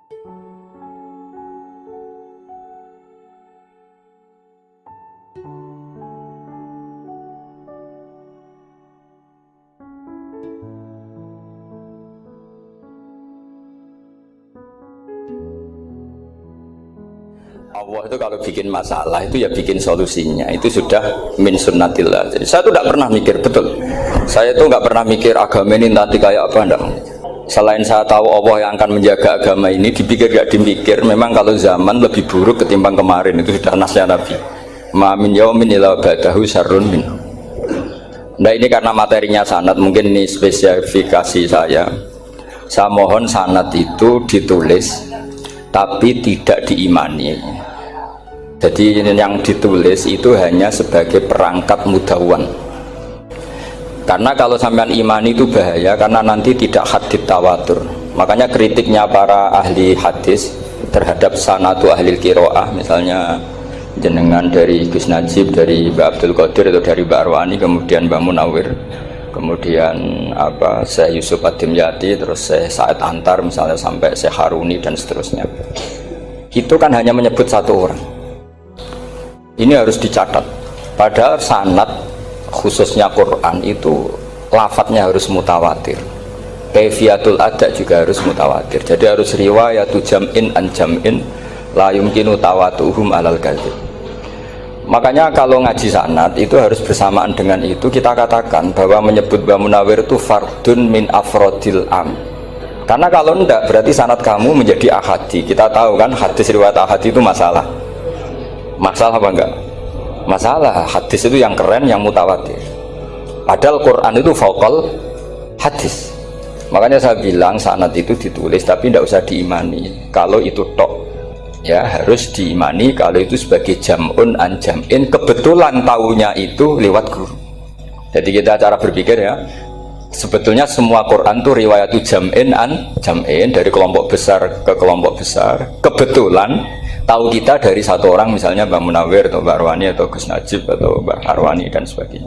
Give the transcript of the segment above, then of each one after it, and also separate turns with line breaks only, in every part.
Allah itu kalau bikin masalah itu ya bikin solusinya, itu sudah min sunnatillah. Jadi saya tuh tidak pernah mikir, betul, saya tuh nggak pernah mikir agama ini nanti kayak apa, enggak. Selain saya tahu Allah yang akan menjaga agama ini, dipikir gak dipikir, memang kalau zaman lebih buruk ketimbang kemarin, itu sudah nasnya Nabi. Ma min yaumin illa ba'dahu syarrun min. Nah ini karena materinya sanad, mungkin ini spesifikasi saya mohon sanad itu ditulis tapi tidak diimani. Jadi yang ditulis itu hanya sebagai perangkat mudawwan. Karena kalau sampean imani itu bahaya, karena nanti tidak hadits tawatur. Makanya kritiknya para ahli hadis terhadap sanadu ahli qiraah, misalnya jenengan dari Gus Najib, dari Mbak Abdul Qadir atau dari Mbak Arwani, kemudian Mbak Munawir, kemudian Syekh Yusuf Ad-Dimyati, terus Syekh Said Antar misalnya, sampai Syekh Haruni dan seterusnya. Itu kan hanya menyebut satu orang. Ini harus dicatat. Padahal sanad khususnya Quran itu lafadznya harus mutawatir. Kaifiyatul ada juga harus mutawatir. Jadi harus riwayatu jam'in an jam'in la yumkinu tawatuhum alal kadzib. Makanya kalau ngaji sanad itu harus bersamaan dengan itu kita katakan bahwa menyebut Mbah Munawir itu fardun min afrodil am. Karena kalau enggak berarti sanad kamu menjadi ahadi. Kita tahu kan hadis riwayat ahadi itu masalah. Masalah apa enggak? Masalah. Hadis itu yang keren, yang mutawatir. Padahal Quran itu fauqal hadis. Makanya saya bilang sanad itu ditulis tapi tidak usah diimani. Kalau itu tok, ya harus diimani kalau itu sebagai jam'un an jam'in, kebetulan taunya itu lewat guru. Jadi kita cara berpikir ya, sebetulnya semua Quran itu riwayatu jam'in an jam'in, dari kelompok besar ke kelompok besar. Kebetulan tahu kita dari satu orang, misalnya Mbak Munawir atau Mbak Arwani atau Gus Najib atau Mbak Arwani dan sebagainya.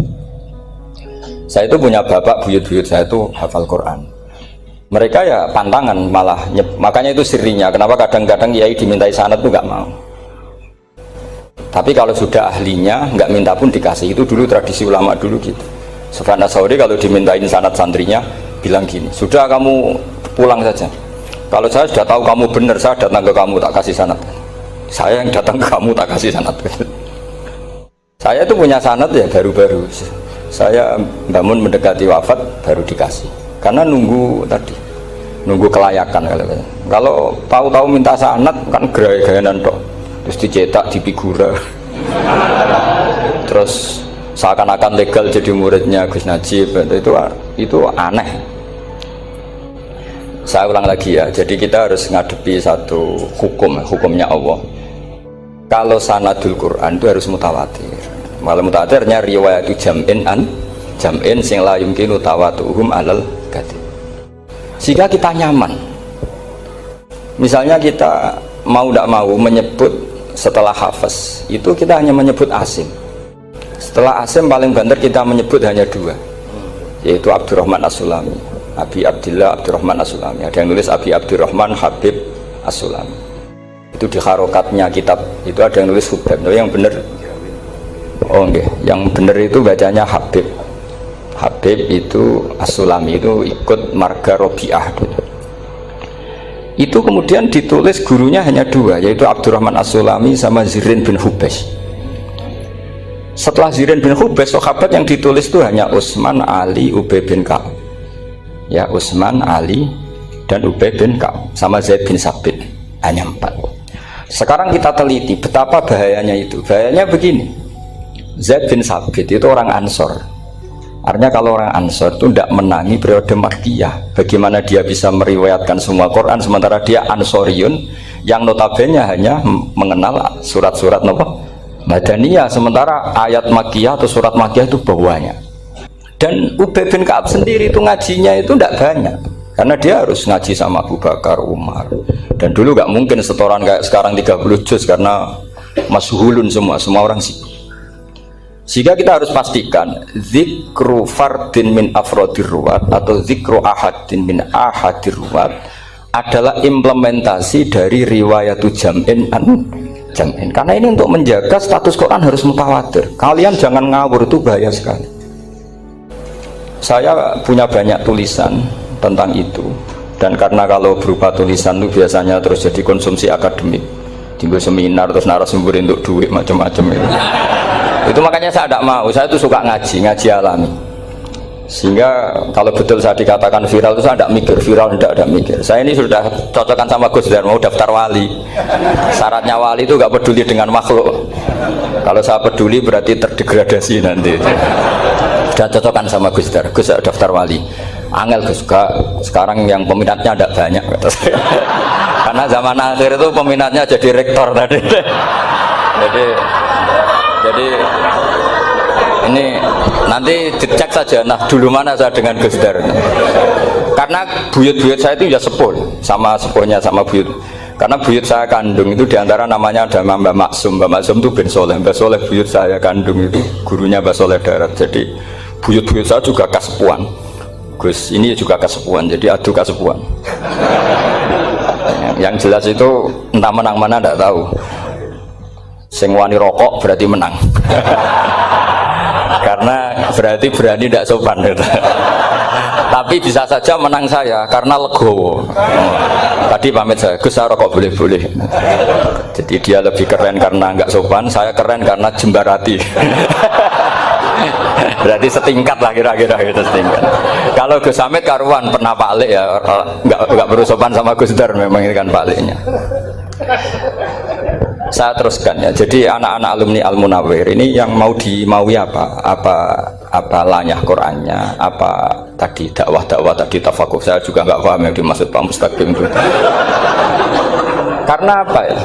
Saya itu punya bapak, buyut-buyut saya itu hafal Quran. Mereka ya pantangan malah, makanya itu sirinya kenapa kadang-kadang kiai dimintai sanad tuh nggak mau. Tapi kalau sudah ahlinya nggak minta pun dikasih. Itu dulu tradisi ulama dulu gitu. Sufyan Ats-Tsauri kalau dimintain sanad santrinya bilang gini, sudah kamu pulang saja, kalau saya sudah tahu kamu benar, saya datang ke kamu tak kasih sanad. Saya yang datang ke kamu tak kasih sanad. Saya itu punya sanad ya baru-baru, saya bangun mendekati wafat baru dikasih. Karena nunggu tadi, nunggu kelayakan. Kalau tahu-tahu minta sanad kan gaya-gayanan tok, terus dicetak di figura, terus seakan-akan legal jadi muridnya Gus Najib. Itu aneh. Saya ulang lagi ya, jadi kita harus ngadepi satu hukumnya Allah. Kalau sanadul Quran itu harus mutawatir. Malah mutawatirnya riwayatu jam'in an jam'in sing la yumkinu tawatuhum alal kadzib. Sehingga kita nyaman. Misalnya kita mau tidak mau menyebut setelah hafaz itu kita hanya menyebut asim. Setelah asim paling banter kita menyebut hanya dua, yaitu Abdurrahman As-Sulami, Abi Abdillah Abdurrahman As-Sulami. Ada yang nulis Abi Abdurrahman Habib As-Sulami. Itu di harokatnya kitab itu ada yang nulis Hubab. Tapi yang benar, oh enggak, yang benar itu bacanya Habib. Habib itu As-Sulami, itu ikut marga Robi'ah. Itu kemudian ditulis gurunya hanya dua, yaitu Abdurrahman As-Sulami sama Zirin bin Hubes. Setelah Zirin bin Hubes, sahabat yang ditulis itu hanya Utsman, Ali, Ubay bin Ka'ab. Ya, Utsman, Ali dan Ubay bin Ka'ab sama Zaid bin Sabit, hanya 4. Sekarang kita teliti betapa bahayanya itu. Bahayanya begini, Zaid bin Sabit itu orang Ansor. Artinya kalau orang Ansor itu tidak menangi periode Makkiyah. Bagaimana dia bisa meriwayatkan semua Quran sementara dia Ansoriun yang notabene hanya mengenal surat-surat Madaniyah, sementara ayat Makkiyah atau surat Makkiyah itu bawahnya. Dan Ubay bin Ka'ab sendiri itu ngajinya itu tidak banyak, karena dia harus ngaji sama Abu Bakar, Umar, dan dulu nggak mungkin setoran kayak sekarang 30 juz karena masyhulun semua orang sih. Sehingga kita harus pastikan zikru fardin min afrodir ruwat atau zikru ahadin min ahadir ruwat adalah implementasi dari riwayat jam'in an jam'in. Karena ini untuk menjaga status Quran harus mutawatir. Kalian jangan ngawur, itu bahaya sekali. Saya punya banyak tulisan tentang itu, dan karena kalau berupa tulisan itu biasanya terus jadi konsumsi akademik, tinggal seminar terus narasumber untuk duit macam-macam itu makanya saya tidak mau. Saya itu suka ngaji alami, sehingga kalau betul saya dikatakan viral itu saya tidak mikir, viral tidak mikir. Saya ini sudah cocokkan sama Gus Dar, mau daftar wali. Syaratnya wali itu nggak peduli dengan makhluk. Kalau saya peduli berarti terdegradasi nanti. Sudah cocokkan sama Gus Dar, Gus daftar wali. Angel Gus, sekarang yang peminatnya tidak banyak kata saya. Karena zaman akhir itu peminatnya jadi rektor tadi. jadi ini nanti dicek saja. Nah dulu mana saya dengan Gus Dar, karena buyut-buyut saya itu ya sepuh sama sepuhnya sama buyut. Karena buyut saya kandung itu diantara namanya ada Mbak Maksum. Mbak Maksum itu bin Soleh. Mbak Soleh buyut saya kandung itu gurunya Mbak Soleh Darat. Jadi buyut-buyut saya juga kasepuan. Gus ini juga kasepuan, jadi adu kasepuan. Yang jelas itu entah menang mana tidak tahu. Sing wani rokok berarti menang. Karena berarti berani tidak sopan. Tapi bisa saja menang saya karena legowo. Tadi pamit saya, Gus saya rokok boleh-boleh. Jadi dia lebih keren karena nggak sopan, saya keren karena jembarati. Berarti setingkat lah kira-kira gitu, setingkat. Kalau Gus Hamid karuan pernah Pak Alik ya, nggak perlu sopan sama Gus Dar, memang ini kan Pak Aliknya. Saya teruskan ya. Jadi anak-anak alumni Al Munawwir ini yang mau dimaui apa lanyah Qurannya, apa tadi dakwah tadi tafakuh, saya juga nggak paham yang dimaksud Pak Mustaqim itu. Karena apa ya?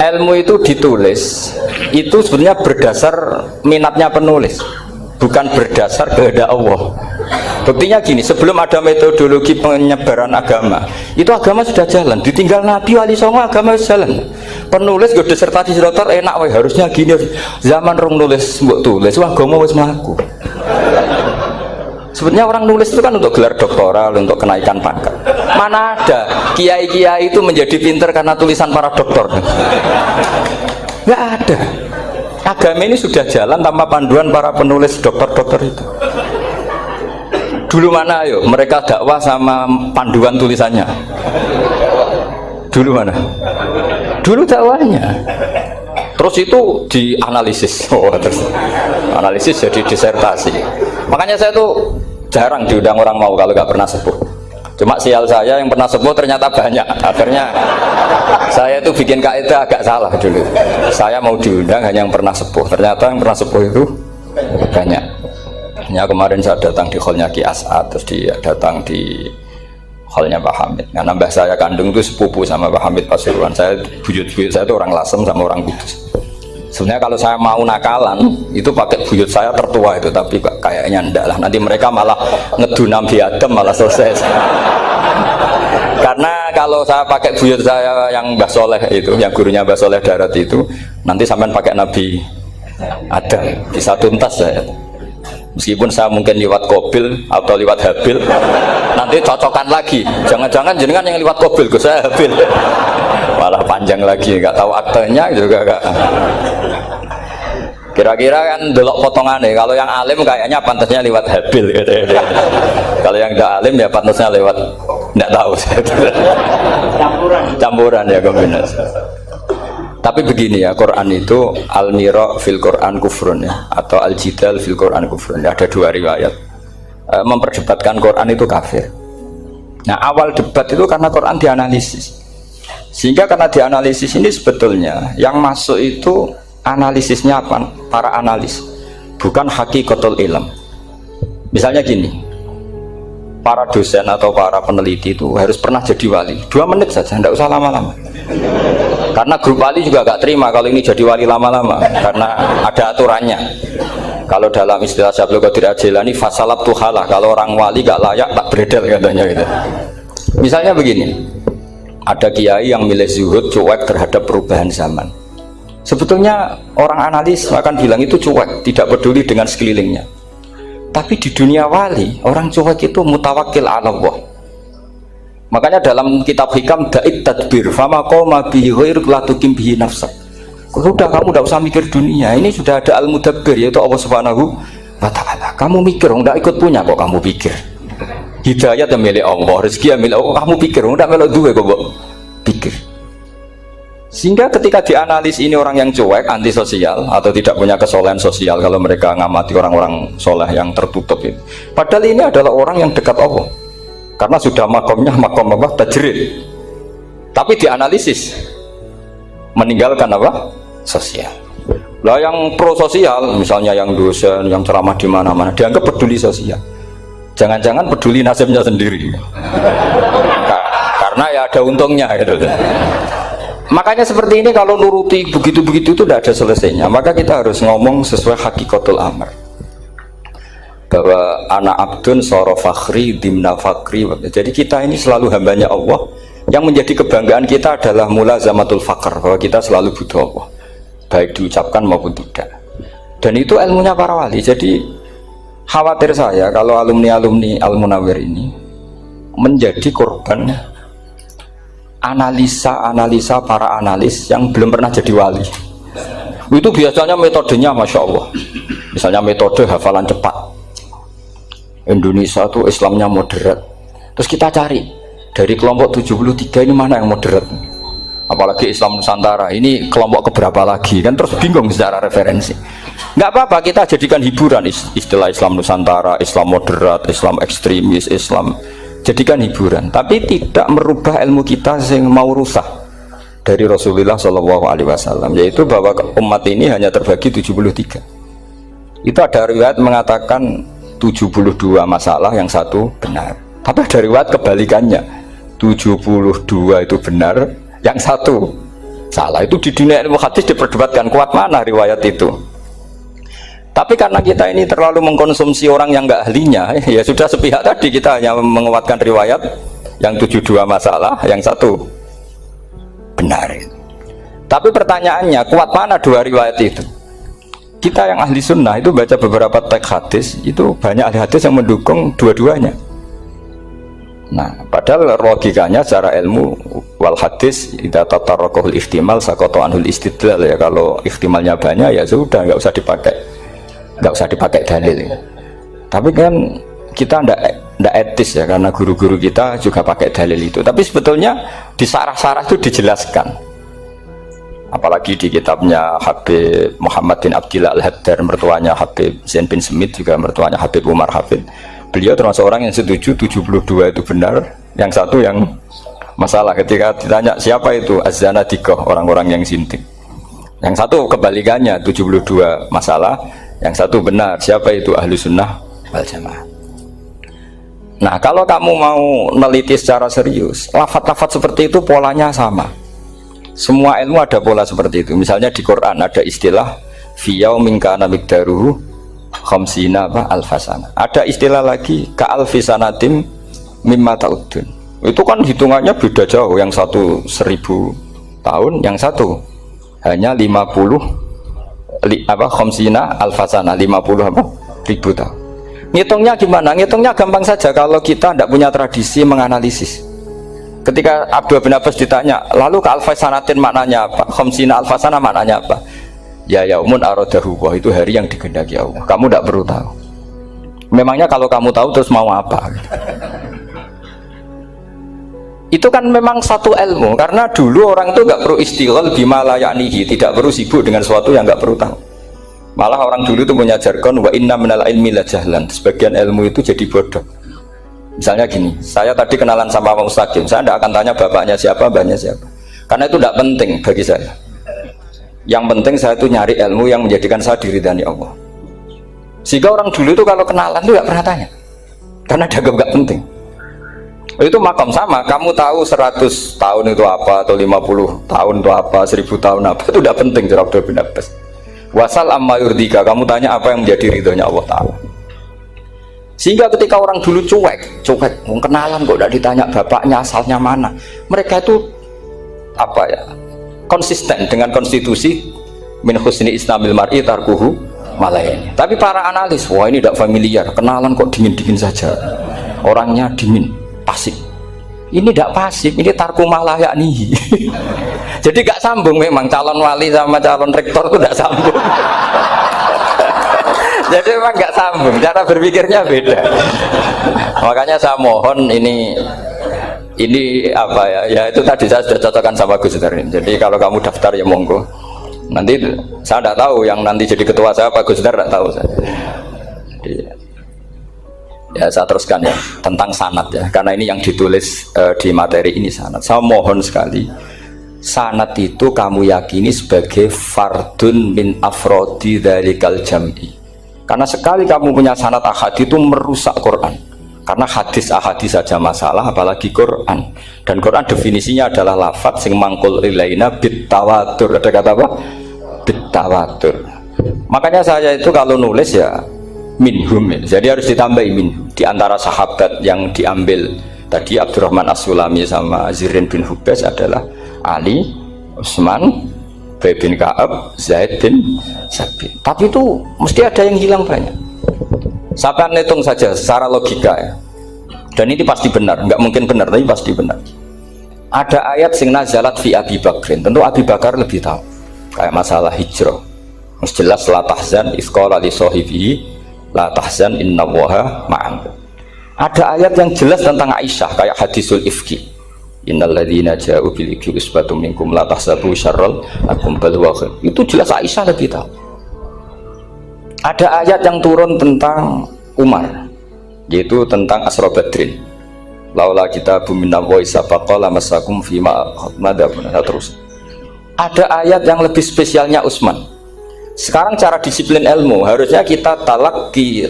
Ilmu itu ditulis itu sebenarnya berdasar minatnya penulis, bukan berdasar kehendak Allah. Buktinya gini, sebelum ada metodologi penyebaran agama, itu agama sudah jalan. Ditinggal Nabi Wali Songo agama sudah jalan. Penulis gue disertasi dokter enak, weh harusnya gini. Zaman rong nulis mbok tulis, wah agama wis mlaku. Sebenarnya orang nulis itu kan untuk gelar doktoral, untuk kenaikan pangkat. Mana ada kiai-kiai itu menjadi pinter karena tulisan para doktor? Nggak ada. Agama ini sudah jalan tanpa panduan para penulis dokter-dokter itu. Dulu mana ayo mereka dakwah sama panduan tulisannya? Dulu mana? Dulu dakwahnya. Terus itu dianalisis. Terus analisis jadi disertasi. Makanya saya tuh jarang diundang orang mau kalau nggak pernah sepuh. Cuma sial saya yang pernah sepuh ternyata banyak. Akhirnya saya tuh bikin kaidah agak salah dulu. Saya mau diundang hanya yang pernah sepuh. Ternyata yang pernah sepuh itu banyak. Ya, kemarin saya datang di hallnya Ki As'ad, terus dia datang di hallnya Pak Hamid. Karena mbah saya kandung itu sepupu sama Pak Hamid Pasuruan. Saya buyut-buyut saya itu orang Lasem sama orang Kudus. Sebenarnya kalau saya mau nakalan itu pakai buyut saya tertua itu, tapi kayaknya enggak lah. Nanti mereka malah ngedunam di Adam malah selesai. Karena kalau saya pakai buyut saya yang Mbah Soleh itu, yang gurunya Mbah Soleh Darat itu, nanti sampean pakai Nabi Adam bisa tuntas saya. Meskipun saya mungkin lewat Kobil atau lewat Habil, nanti cocokkan lagi. Jangan-jangan jenengan yang lewat Kobil, saya Habil. Malah panjang lagi, nggak tahu aktenya juga nggak. Kira-kira kan delok potongannya. Kalau yang alim kayaknya pantasnya lewat Habil. Gitu. Kalau yang tidak alim ya pantasnya lewat nggak tahu. Campuran ya kombinasi. Tapi begini ya, Quran itu al-mira fil Quran kufrun ya, atau al-jidal fil Quran kufrun ya, ada dua riwayat. Memperdebatkan Quran itu kafir. Nah awal debat itu karena Quran dianalisis, sehingga karena dianalisis ini sebetulnya yang masuk itu analisisnya apa? Para analis, bukan hakikatul ilm. Misalnya gini, para dosen atau para peneliti itu harus pernah jadi wali 2 menit saja, tidak usah lama-lama. Karena grup wali juga gak terima kalau ini jadi wali lama-lama, karena ada aturannya. Kalau dalam istilah Syaikhul Qadir Al-Jilani fasalab tuhalah, kalau orang wali gak layak tak beredel katanya gitu. Misalnya begini, ada kiai yang milih zuhud, cuek terhadap perubahan zaman. Sebetulnya orang analis akan bilang itu cuek, tidak peduli dengan sekelilingnya. Tapi di dunia wali, orang cuek itu mutawakkil ala Allah. Makanya dalam kitab hikam da'it tadbir fama qoma bihi ghairuk la tuqim bihi nafsak. Sudah, kamu tidak usah mikir dunia, ini sudah ada al-mudabbir yaitu Allah Subhanahu wa ta'ala. Kamu mikir, tidak ikut punya kok kamu pikir. Hidayah yang milik Allah, rezeki yang milik Allah, kamu pikir, tidak milik dua kok pikir. Sehingga ketika dianalisis ini orang yang cuek, antisosial atau tidak punya kesolehan sosial, kalau mereka ngamati orang-orang soleh yang tertutup itu, padahal ini adalah orang yang dekat Allah karena sudah makomnya makom apa? Tajrid. Tapi dianalisis meninggalkan apa? Sosial. Lah yang pro sosial, misalnya yang dosen, yang ceramah di mana-mana, dianggap peduli sosial. Jangan-jangan peduli nasibnya sendiri. Karena ya ada untungnya gitu. Makanya seperti ini kalau nuruti begitu-begitu itu tidak ada selesainya. Maka kita harus ngomong sesuai hakikatul amr. Bahwa anak abdun soro fakhri dimna fakri. Jadi kita ini selalu hambanya Allah. Yang menjadi kebanggaan kita adalah mulazamatul fakr, bahwa kita selalu butuh Allah, baik diucapkan maupun tidak. Dan itu ilmunya para wali. Jadi khawatir saya kalau alumni-alumni Al-Munawwir ini menjadi korban analisa para analis yang belum pernah jadi wali. Itu biasanya metodenya Masya Allah. Misalnya metode hafalan cepat. Indonesia itu Islamnya moderat. Terus kita cari dari kelompok 73 ini mana yang moderat. Apalagi Islam Nusantara ini kelompok keberapa lagi, kan terus bingung secara referensi. Nggak apa-apa, kita jadikan hiburan istilah Islam Nusantara, Islam moderat, Islam ekstremis, Islam, jadikan hiburan, tapi tidak merubah ilmu kita yang mau rusak dari Rasulullah SAW, yaitu bahwa umat ini hanya terbagi 73. Itu ada riwayat mengatakan 72 masalah, yang satu benar. Tapi ada riwayat kebalikannya, 72 itu benar, yang satu salah. Itu di dunia ilmu hadis diperdebatkan kuat mana riwayat itu. Tapi karena kita ini terlalu mengkonsumsi orang yang nggak ahlinya, ya sudah sepihak tadi, kita hanya menguatkan riwayat yang 72 masalah, yang satu benar. Tapi pertanyaannya, kuat mana dua riwayat itu? Kita yang ahli sunnah itu baca beberapa teks hadis, itu banyak ahli hadis yang mendukung dua-duanya. Nah, padahal logikanya secara ilmu wal hadis idza tatarraqul ihtimal saqata anhul istidlal, ya kalau ihtimalnya banyak ya sudah nggak usah dipakai dalil. Tapi kan kita ndak etis ya, karena guru-guru kita juga pakai dalil itu. Tapi sebetulnya di sarah-sarah itu dijelaskan. Apalagi di kitabnya Habib Muhammad bin Abdillah Al-Haddar, mertuanya Habib Zain bin Smith, juga mertuanya Habib Umar Hafid. Beliau termasuk orang yang setuju 72 itu benar, yang satu yang masalah. Ketika ditanya siapa itu Az-Zanadiqah, orang-orang yang sinting. Yang satu kebalikannya, 72 masalah, yang satu benar, siapa itu Ahlu Sunnah wal Jamaah. Nah, kalau kamu mau neliti secara serius, lafaz-lafaz seperti itu polanya sama. Semua ilmu ada pola seperti itu. Misalnya di Quran ada istilah fi yaumin kana miqdaruhu khamsina alfasana. Ada istilah lagi ka alfisanatim mimma ta'udun. Itu kan hitungannya beda jauh, yang satu 1000 tahun, yang satu hanya 50 khamsina alfasana, 50 ribu tahun. Ngitungnya gimana? Ngitungnya gampang saja kalau kita tidak punya tradisi menganalisis. Ketika Abdul bin Abbas ditanya, lalu ke alfasanatin maknanya apa? Khamsina alfasana maknanya apa? Ya yaumun aradahu, wah itu hari yang dikehendaki Allah. Kamu tidak perlu tahu. Memangnya kalau kamu tahu terus mau apa? Itu kan memang satu ilmu, karena dulu orang itu nggak perlu istighol bima la ya'nihi, tidak perlu sibuk dengan sesuatu yang nggak perlu tahu. Malah orang dulu itu punya jargon wa inna minal ilmi la jahlan, sebagian ilmu itu jadi bodoh. Misalnya gini, saya tadi kenalan sama Pak Mustaqim, saya tidak akan tanya bapaknya siapa, mbaknya siapa, karena itu tidak penting bagi saya. Yang penting saya itu nyari ilmu yang menjadikan saya diridani Allah. Sehingga orang dulu itu kalau kenalan itu nggak pernah tanya, karena dianggap nggak penting. Itu makam sama, kamu tahu 100 tahun itu apa, atau 50 tahun itu apa, 1000 tahun apa, itu tidak penting. Cara Abdul bin Abbas, wasal amma yurdika, kamu tanya apa yang menjadi ridhonya Allah Ta'ala. Sehingga ketika orang dulu cuek, kenalan kok tidak ditanya bapaknya asalnya mana, mereka itu apa ya, konsisten dengan konstitusi min husni islamil mar'i tarkuhu malayani. Tapi para analis, wah ini tidak familiar, kenalan kok dingin-dingin saja, orangnya dingin, pasif. Ini tidak pasif, ini tarku malah yakni. Jadi gak sambung memang calon wali sama calon rektor itu tidak sambung. Jadi memang gak sambung, cara berpikirnya beda. Makanya saya mohon ini apa ya? Ya itu tadi saya sudah cocokkan sama Gus Dar ini. Jadi kalau kamu daftar ya monggo. Nanti saya tidak tahu yang nanti jadi ketua saya Pak Gus Dar, tidak tahu saya. Jadi, ya saya teruskan ya tentang sanad ya, karena ini yang ditulis di materi ini sanad. Saya mohon sekali, sanad itu kamu yakini sebagai fardun min afrodi dzalikal jam'i. Karena sekali kamu punya sanad ahad itu merusak Quran. Karena hadis ahadis saja masalah, apalagi Quran. Dan Quran definisinya adalah lafadz sing mangkul ilaina bit tawatur. Ada kata apa? Bit tawatur. Makanya saya itu kalau nulis ya minhum, jadi harus ditambahi minhum. Di antara sahabat yang diambil tadi Abdurrahman As-Sulami sama Zirin bin Hubes adalah Ali, Utsman, Ubay bin Ka'ab, Zaid bin Sabit. Tapi itu mesti ada yang hilang banyak. Sampai hitung saja secara logika ya. Dan ini pasti benar, nggak mungkin benar tapi pasti benar. Ada ayat sing nazalat fi Abi Bakrin. Tentu Abi Bakar lebih tahu. Kayak masalah hijrah. Mesti jelas la tahzan iz qala li sahibihi la tahzan innallaha ma'ana. Ada ayat yang jelas tentang Aisyah kayak hadisul ifki. Innalladzina ja'u bil ifki usbatum minkum la tahsabu syarral lakum bal huwa khair. Itu jelas Aisyah lebih tahu. Ada ayat yang turun tentang Umar, yaitu tentang Asra Badrin. Laula kita bumina wa isabaqala masakum fima madabun. Terus ada ayat yang lebih spesialnya Utsman. Sekarang cara disiplin ilmu harusnya kita talaqi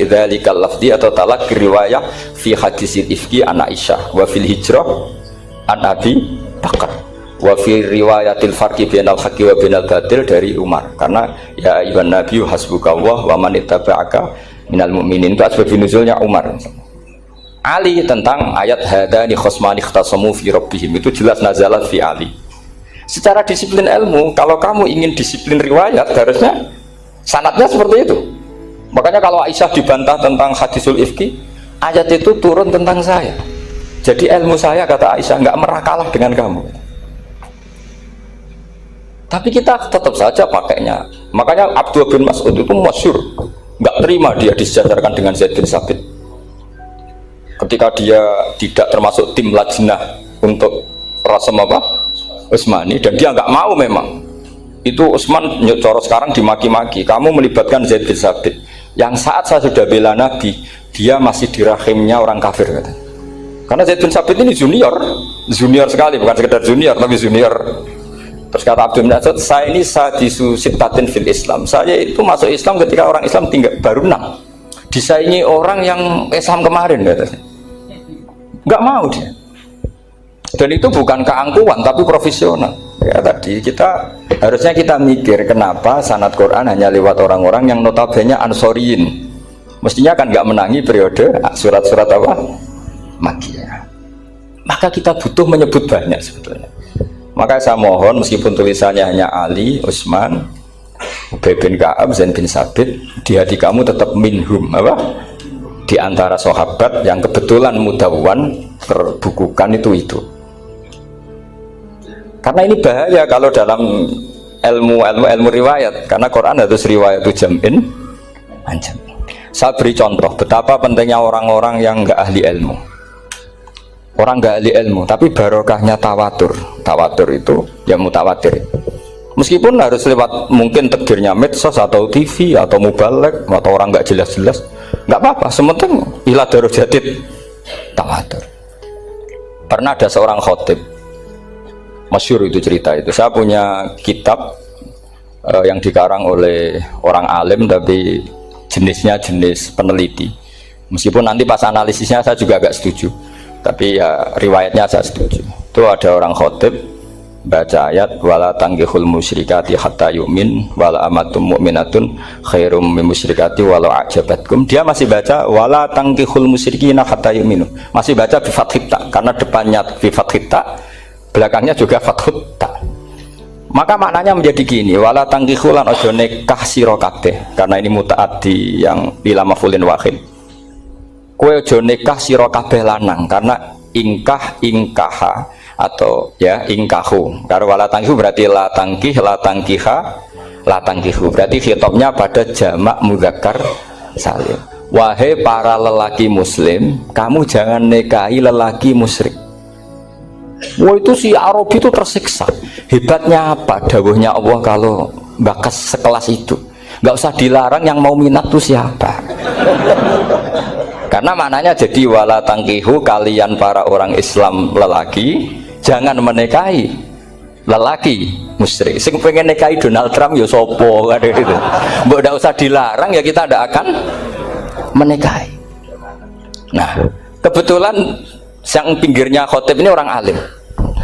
dzalikal lafzi atau talaqi riwayah fi hadisil ifki an Aisyah wa fil hijrah an Abi Bakar wa fi riwayatil farqi bainal haqqi wa bainal batil dari Umar. Karena ya ayyuhan nabiyyu hasbukallah wa man ittaba'aka minal mu'minin, itu asbab nuzulnya Umar. Ali tentang ayat hadani khosmani ikhtasamu fi rabbihim, itu jelas nazalat fi Ali. Secara disiplin ilmu, kalau kamu ingin disiplin riwayat, harusnya sanadnya seperti itu. Makanya kalau Aisyah dibantah tentang hadisul ifki, ayat itu turun tentang saya. Jadi ilmu saya, kata Aisyah, nggak merakalah dengan kamu. Tapi kita tetap saja pakainya. Makanya Abdullah bin Mas'ud itu masyhur, nggak terima dia disejajarkan dengan Zaid bin Sabit. Ketika dia tidak termasuk tim lajnah untuk rasam apa? Utsmani, dan dia nggak mau memang. Itu Utsman coro sekarang dimaki-maki, kamu melibatkan Zaid bin Sabit yang saat saya sudah bela Nabi, dia masih di rahimnya orang kafir, kata. Karena Zaid bin Sabit ini junior sekali, bukan sekedar junior tapi junior. Terus kata Abdul Nasir, saya ini sadisu sittatin fil Islam, saya itu masuk Islam ketika orang Islam tinggal baru 6, disaingi orang yang Islam kemarin, katanya. Nggak mau dia. Dan itu bukan keangkuhan tapi profesional. Ya tadi harusnya kita mikir kenapa sanad Quran hanya lewat orang-orang yang notabene ansoriyin. Mestinya kan nggak menangi periode surat-surat apa? Makkiyah. Maka kita butuh menyebut banyak sebetulnya. Maka saya mohon meskipun tulisannya hanya Ali, Utsman, Ubay bin Ka'ab, Zaid bin Sabit, di hati kamu tetap minhum apa? Di antara sahabat yang kebetulan mudawwan terbukukan itu. Karena ini bahaya kalau dalam ilmu riwayat, karena Quran harus riwayat itu jam'in anjam. Saya beri contoh betapa pentingnya orang-orang yang enggak ahli ilmu. Orang enggak ahli ilmu tapi barokahnya tawatur. Tawatur itu ya mutawatir. Meskipun harus lewat mungkin takdirnya medsos atau TV atau mubalek atau orang enggak jelas-jelas, enggak apa-apa, sementing ila darajatid tawatur. Pernah ada seorang khotib, masyhur itu cerita itu. Saya punya kitab yang dikarang oleh orang alim tapi jenisnya jenis peneliti. Meskipun nanti pas analisisnya saya juga agak setuju, tapi ya riwayatnya saya setuju. Itu ada orang khotib baca ayat wala tangkihul musyrikati hatta yu'min wala amatum mu'minatun khairum min musyrikati walau ajabatkum. Dia masih baca wala tangkihul musyrikina hatta yu'minu, masih baca bi fathit ta, karena depannya bi fathit ta, belakangnya juga fathut ta. Maka maknanya menjadi gini, wala tangkihulan ojo nikah sira kabeh, karena ini mutaaddi yang bila mafulin wahid. Kowe ojo nikah sira kabeh lanang, karena ingkah ingkaha atau ya ingkahu. Karena wala tangkihu berarti la tangkih, la tangkiha, la tangkihu. Berarti khitabnya pada jamak mudzakkar salim. Wahai para lelaki muslim, kamu jangan nikahi lelaki musyrik. Wah, itu si Arabi itu tersiksa. Hebatnya apa dawuhnya Allah kalau bakas sekelas itu? Nggak usah dilarang, yang mau minat tuh siapa? Karena maknanya jadi wala tangkihu, kalian para orang Islam lelaki jangan menikahi lelaki musyrik. Sing pengen nikahi Donald Trump ya sopo kan gitu. Mbok ndak usah dilarang ya kita ndak akan menikahi. Nah, kebetulan yang pinggirnya khotib ini orang alim.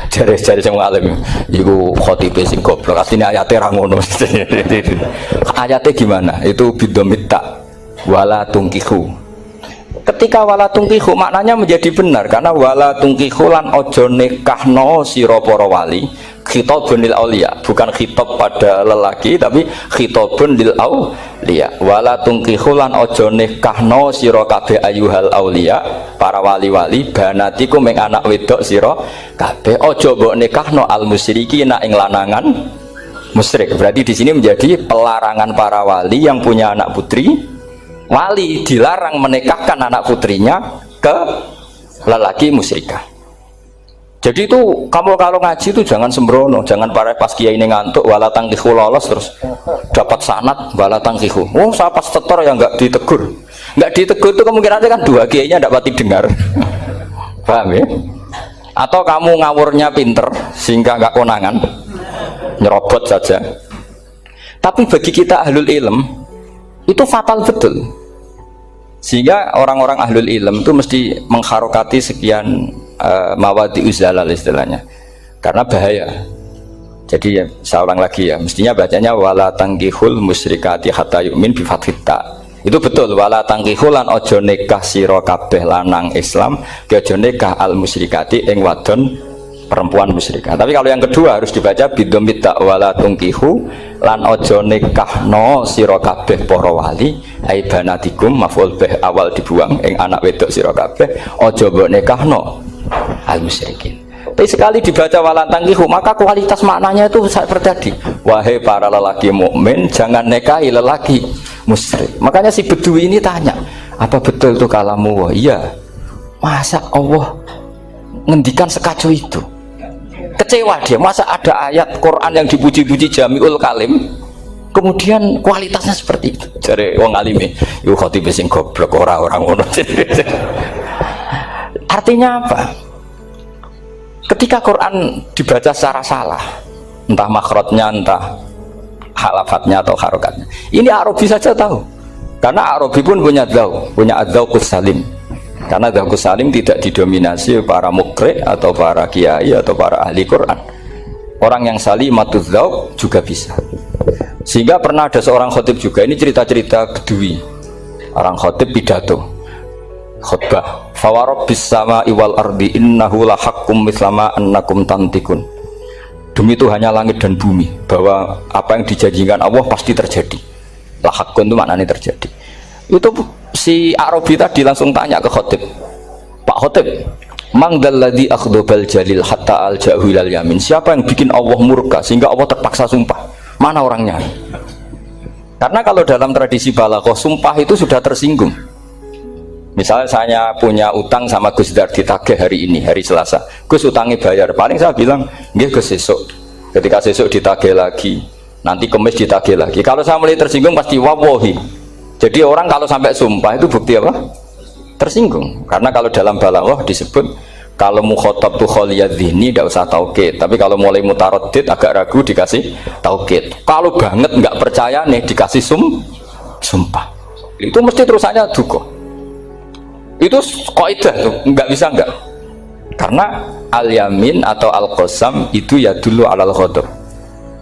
Jari-jari sing alim iku khotibe sing goblok. Asline ayate ra ngono. Ayate gimana? Itu bidomita wala tungkihu. Ketika wala tungkihu maknanya menjadi benar, karena wala tungkihu lan ojo nikahno sira para wali, khitabun lil auliya, bukan khitab pada lelaki tapi khitabun lil auliya. Wala tungkihu lan ojo nikahno sira kabeh ayuhal auliya, para wali-wali, banatiku meng anak wedok sira kabeh, ojo mbok nikahno al musyrikina ing lanangan musyrik. Berarti di sini menjadi pelarangan para wali yang punya anak putri. Wali dilarang menikahkan anak putrinya ke lelaki musyrikah. Jadi itu kamu kalau ngaji itu jangan sembrono, jangan pas kiai ini ngantuk wala tangkihu lolos terus dapat sanad wala tangkihu. Oh, saya pas setor yang nggak ditegur, nggak ditegur itu kemungkinan kan dua kiainya tidak pati dengar. Paham ya? Atau kamu ngawurnya pinter sehingga nggak konangan, nyerobot saja. Tapi bagi kita ahlul ilm itu fatal betul, sehingga orang-orang ahlul ilm itu mesti mengharokati sekian mawadi uzalal istilahnya, karena bahaya. Jadi ya, saya ulang lagi ya, mestinya bacanya wala tangkihul musyrikati hatta yu'min bi fathita. Itu betul, wala tangkihul lan ojo nikah sira kabeh lanang Islam ke ojo nikah al musyrikati ing wadon perempuan musyrikah. Tapi kalau yang kedua harus dibaca bidomita wala tungkihu lan ojo nikahno sira kabeh para wali ai banatikum maf'ul bih awal dibuang ing anak wedok sira kabeh ojo mbok nikahno al musyrikin. Tapi sekali dibaca wala tangkihu maka kualitas maknanya itu seperti tadi, wahai para lelaki mukmin jangan nikahi lelaki musyrik. Makanya si Bedui ini tanya, apa betul itu kalamu? Iya. Masa Allah ngendikan sekacau itu? Kecewa dia, masa ada ayat Quran yang dipuji-puji Jamiul Kalim kemudian kualitasnya seperti itu. Jare wong alime iku khotibe sing goblok orang ngono. Artinya apa? Ketika Quran dibaca secara salah, entah makhrajnya, entah halafatnya atau harokatnya, ini Arabi saja tahu, karena Arabi pun punya adzauqus salim. Karena dzauqus salim tidak didominasi para mukri atau para kiai atau para ahli Quran. Orang yang salimatuz dzauq juga bisa. Sehingga pernah ada seorang khotib juga, ini cerita-cerita Bedui. Orang khotib pidato khutbah, fawarabbis samaa'i wal ardi innahu lahaqqum mislama annakum tantikun. Demi Tuhannya langit dan bumi, bahwa apa yang dijanjikan Allah pasti terjadi. Lahaqqun itu maknanya terjadi. Itu si Arabi tadi langsung tanya ke khotib, Pak Khotib, mangdalladzi akhdobal jalil hatta al-ja'hu ilal yamin, siapa yang bikin Allah murka sehingga Allah terpaksa sumpah? Mana orangnya? Karena kalau dalam tradisi balaghah sumpah itu sudah tersinggung. Misalnya saya punya utang sama Gus Dar ditagih hari ini, hari Selasa, Gus utangnya bayar, paling saya bilang nggih Gus sesuk. Ketika sesuk ditagih lagi, nanti Kamis ditagih lagi. Kalau saya mulai tersinggung pasti wawahi. Jadi orang kalau sampai sumpah itu bukti apa? Tersinggung. Karena kalau dalam balaghah disebut kalau mukhatab tuh khaliyad dzihni tidak usah taukid, tapi kalau mulai mutaraddid agak ragu dikasih taukid. Kalau banget nggak percaya nih dikasih sumpah. Itu mesti terusannya duka. Itu kaidah tuh, nggak bisa nggak. Karena al-yamin atau al-qasam itu ya dulu alal ghadab.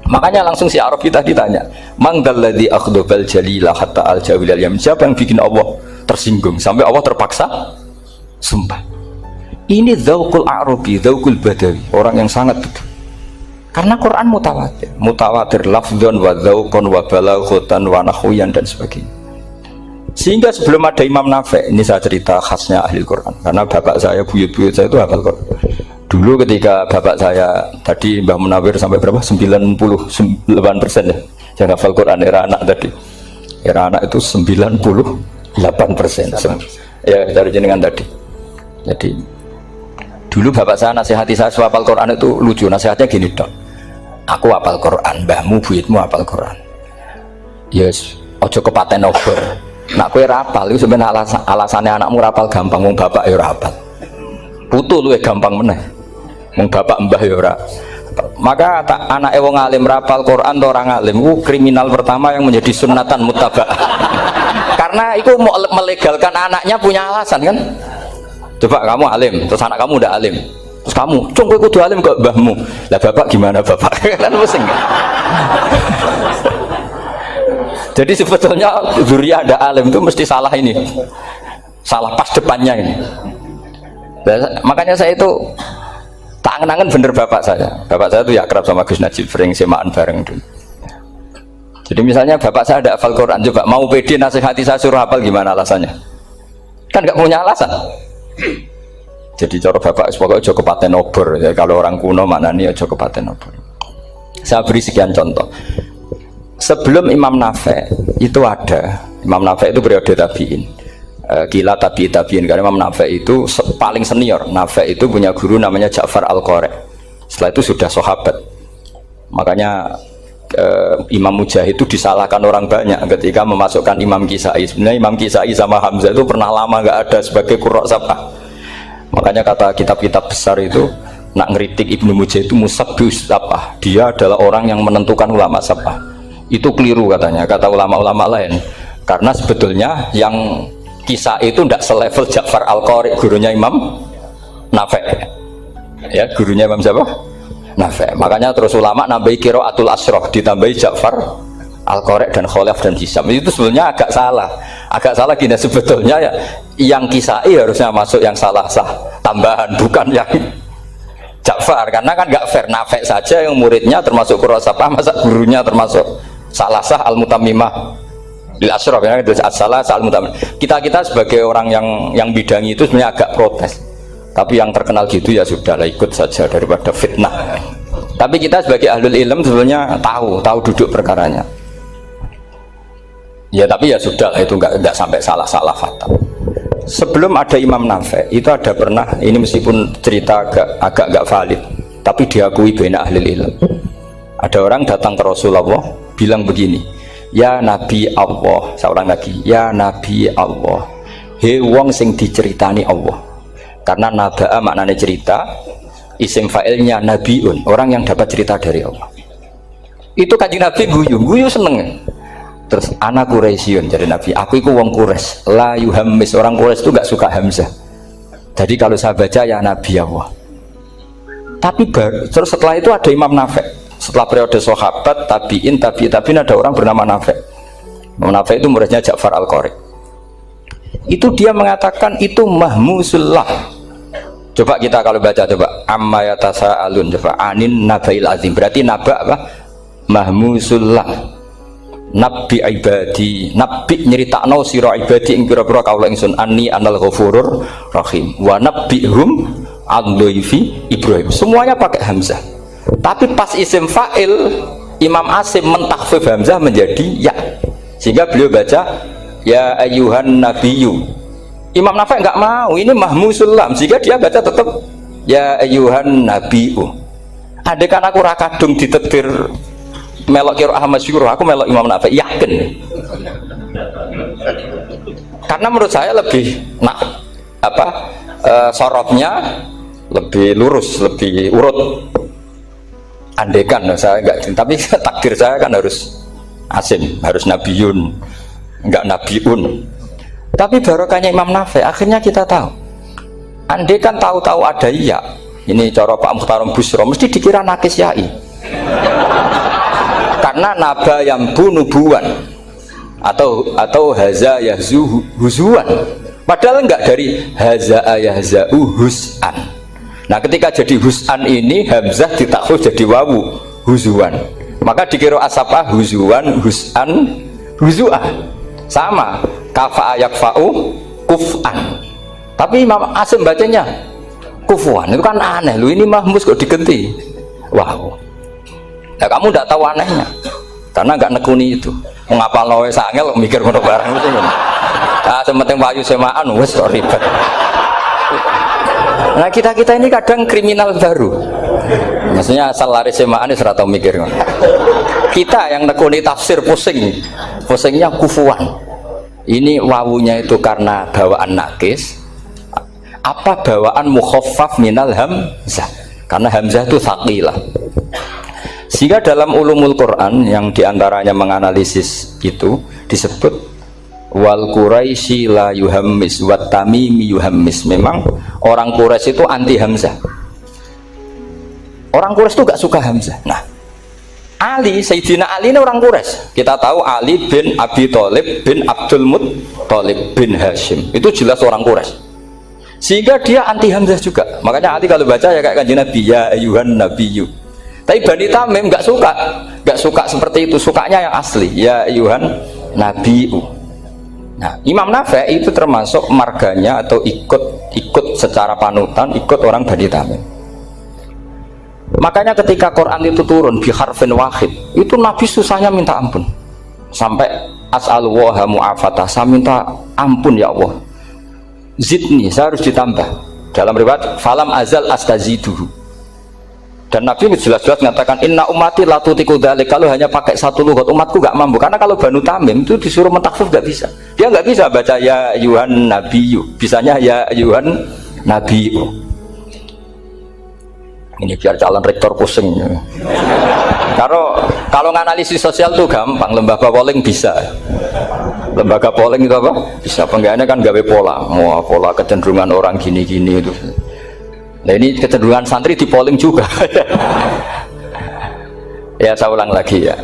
Makanya langsung si Arabi tadi tanya, mangdalladzi akhdobal jalila hatta al-ja'u ilal yamin, siapa yang bikin Allah tersinggung sampai Allah terpaksa sumpah? Ini dzauqul Arabi, dzauqul Badawi, orang yang sangat betul. Karena Quran mutawatir lafdzon wa dzauqon wa balaghatan wa nahwiyan dan sebagainya. Sehingga sebelum ada Imam Nafi', ini saya cerita khasnya ahli Quran, karena bapak saya, buyut-buyut saya itu hafal Quran. Dulu ketika bapak saya tadi Mbah Munawir sampai berapa? 98% ya, yang hafal Quran era anak tadi. Era anak itu 98%. Ya dari jenengan tadi. Jadi dulu bapak saya nasihati saya hafal Quran itu lucu, nasihatnya gini dong. Aku hafal Quran, mbahmu buyutmu hafal Quran. Yes, ojo kepaten obor. Nak kowe rapal itu sebenarnya alasannya anakmu rapal gampang, wong bapak ya rapal. Putu luwih gampang meneh. Wong bapak mbah ya ora. Maka anak wong alim rapal Quran atau orang alim itu kriminal pertama yang menjadi sunnatan muttaba. Karena itu mau melegalkan anaknya punya alasan kan. Coba kamu alim, terus anak kamu udah alim. Terus kamu, cung kowe kudu alim kok mbahmu. Lah bapak gimana bapak? Kan pusing. Jadi sebetulnya zuriat ada alim itu mesti salah ini, salah pas depannya ini. Dan makanya saya itu tak angen-angen bener bapak saya. Bapak saya itu ya akrab sama Gus Najib, sering semaan bareng dulu. Jadi misalnya bapak saya ada hafal Quran, coba mau pede nasihati saya suruh hafal gimana alasannya? Kan nggak punya alasan. Jadi cara bapak pokoknya ojo kepaten obor. Ya, kalau orang kuno mana nih ojo kepaten obor. Saya beri sekian contoh. Sebelum Imam Nafi' itu ada, Imam Nafi' itu periode tabi'in, kila tabi'in, karena Imam Nafi' itu paling senior. Nafi' itu punya guru namanya Ja'far Al-Qari. Setelah itu sudah sahabat. Makanya Imam Mujahid itu disalahkan orang banyak ketika memasukkan Imam Kisai. Sebenarnya Imam Kisai sama Hamzah itu pernah lama nggak ada sebagai qurra sab'ah. Makanya kata kitab-kitab besar itu nak ngeritik Ibnu Mujahid itu musabbius sab'ah. Dia adalah orang yang menentukan ulama sab'ah. Itu keliru katanya, kata ulama-ulama lain, karena sebetulnya yang Kisah itu tidak selevel Ja'far Al-Qari, gurunya Imam Nafi'. Ya, gurunya Imam siapa? Nafi'. Makanya terus ulama nambahi qiraatul asroh, ditambahi Ja'far Al-Qari dan Khalaf dan Hisam. Itu sebenarnya agak salah gini sebetulnya ya, yang Kisah harusnya masuk yang salah sah tambahan, bukan yang Ja'far, karena kan nggak fair. Nafi' saja yang muridnya termasuk qurra sab'ah, masa gurunya termasuk salah sah al-mutammimah lil asyraf, ya, itu salah sah al-mutammimah. Kita sebagai orang yang bidangi itu sebenarnya agak protes, tapi yang terkenal gitu ya sudahlah, ikut saja daripada fitnah. Tapi kita sebagai ahlul ilm sebenarnya tahu duduk perkaranya. Ya tapi ya sudahlah, itu nggak sampai salah fatal. Sebelum ada Imam Nafi' itu ada pernah, ini meskipun cerita agak nggak valid, tapi diakui bena ahli ilm. Ada orang datang ke Rasulullah bilang begini, ya Nabi Allah, seorang lagi, ya Nabi Allah, he wong sing diceritani Allah. Karena naba'a maknanya cerita, isim fa'ilnya nabiun, orang yang dapat cerita dari Allah. Itu kanjeng Nabi guyu seneng. Terus anak Quraisyun, jadi Nabi, aku itu wong Quraisy, la yuhammis, orang Quraisy itu gak suka hamzah. Jadi kalau saya baca ya Nabi Allah. Tapi terus setelah itu ada Imam Nafi'. Setelah periode sahabat, tabi'in ada orang bernama Nafi'. Imam Nafi' itu muridnya Ja'far Al-Qari. Itu dia mengatakan itu mahmusullah. Coba kita kalau baca coba amma yatasa'alun, coba anin nabail azim, berarti naba apa? Mahmusullah. Nabi ibadi, nabi nyeritakno sira ibadi ing pira-pira kaula ingsun anni anal ghafurur rahim wa nabbihum an-dhaifi Ibrahim. Semuanya pakai hamzah. Tapi pas isim fa'il Imam Asim mentakhfif hamzah menjadi ya. Sehingga beliau baca ya ayyuhan nabiyyu. Imam Nafi' enggak mau, ini mahmusul lam, sehingga dia baca tetap ya ayyuhan nabiyyu. Andai kan aku ra kadung ditetir melok kira Ahmad Syukur, aku melok Imam Nafi', yakin. Karena menurut saya lebih sorotnya lebih lurus, lebih urut. Andekan saya enggak, tapi takdir saya kan harus Asim, harus Nabiun, enggak Nabiun. Tapi barokahnya Imam Nafi', akhirnya kita tahu. Andekan tahu-tahu ada iya, ini cara Pak Mukhtarom Busro, mesti dikira nakis yai. Karena naba yang nubuwan atau haza yahzu huzuan, padahal enggak dari haza yahza'u hus'an. Nah ketika jadi hus'an ini hamzah ditakhfif jadi wawu huzuan, maka dikira asapah huzuan hus'an huzu'ah. sama kafa yakfa'u kuf'an, tapi Imam Asim bacanya kufuan. Itu kan aneh, lu ini mahmus kok digenti. Wow. Nah kamu tidak tahu anehnya karena nggak nekuni itu. Mengapa lo sangel mikir ngono barang itu kan? Ah sementing payu semaan wes kok ribet. Nah kita ini kadang kriminal baru. Maksudnya asal lari semaan itu serata mikir. Kita yang nekuni tafsir pusingnya kufuan. Ini wawunya itu karena bawaan nakis. Apa bawaan mukhaffaf minal hamzah? Karena hamzah itu tsaqilah. Sehingga dalam ulumul Quran yang diantaranya menganalisis itu disebut wal Quraisy la yuhammis wat tamimi yuhammis. Memang orang Quraisy itu anti hamzah. Orang Quraisy itu gak suka hamzah. Nah, Ali, Sayyidina Ali ini orang Quraisy. Kita tahu Ali bin Abi Thalib bin Abdul Muttalib bin Hashim. Itu jelas orang Quraisy. Sehingga dia anti hamzah juga. Makanya Ali kalau baca ya kayak kanjeng Nabi, ya ayyuhan nabiyyu. Tapi Bani Tamim nggak suka seperti itu, sukanya yang asli, ya ayyuhan nabiyyu. Nah, Imam Nafi' itu termasuk marganya atau ikut secara panutan, ikut orang Bani Tamim. Makanya ketika Quran itu turun bi harfin wahid, itu Nabi susahnya minta ampun. Sampai as'alullaha mu'afatah, saya minta ampun ya Allah. Zidni, saya harus ditambah. Dalam riwayat falam azal astaziduhu. Dan Nabi jelas-jelas mengatakan inna ummati la tutiku dzalik, kalau hanya pakai satu lughat umatku gak mampu. Karena kalau Banu Tamim itu disuruh mentakhfif gak bisa. Dia gak bisa baca ya ayyuhan nabiyyu, bisanya ya ayyuhan nabiyyu. Ini biar calon rektor pusing. Kalau nganalisis sosial tuh gampang, lembaga polling bisa. Lembaga polling itu apa? Bisa, penggawaannya kan gawe pola kecenderungan orang gini-gini itu. Nah ini kecenderungan santri di polling juga. Ya saya ulang lagi ya.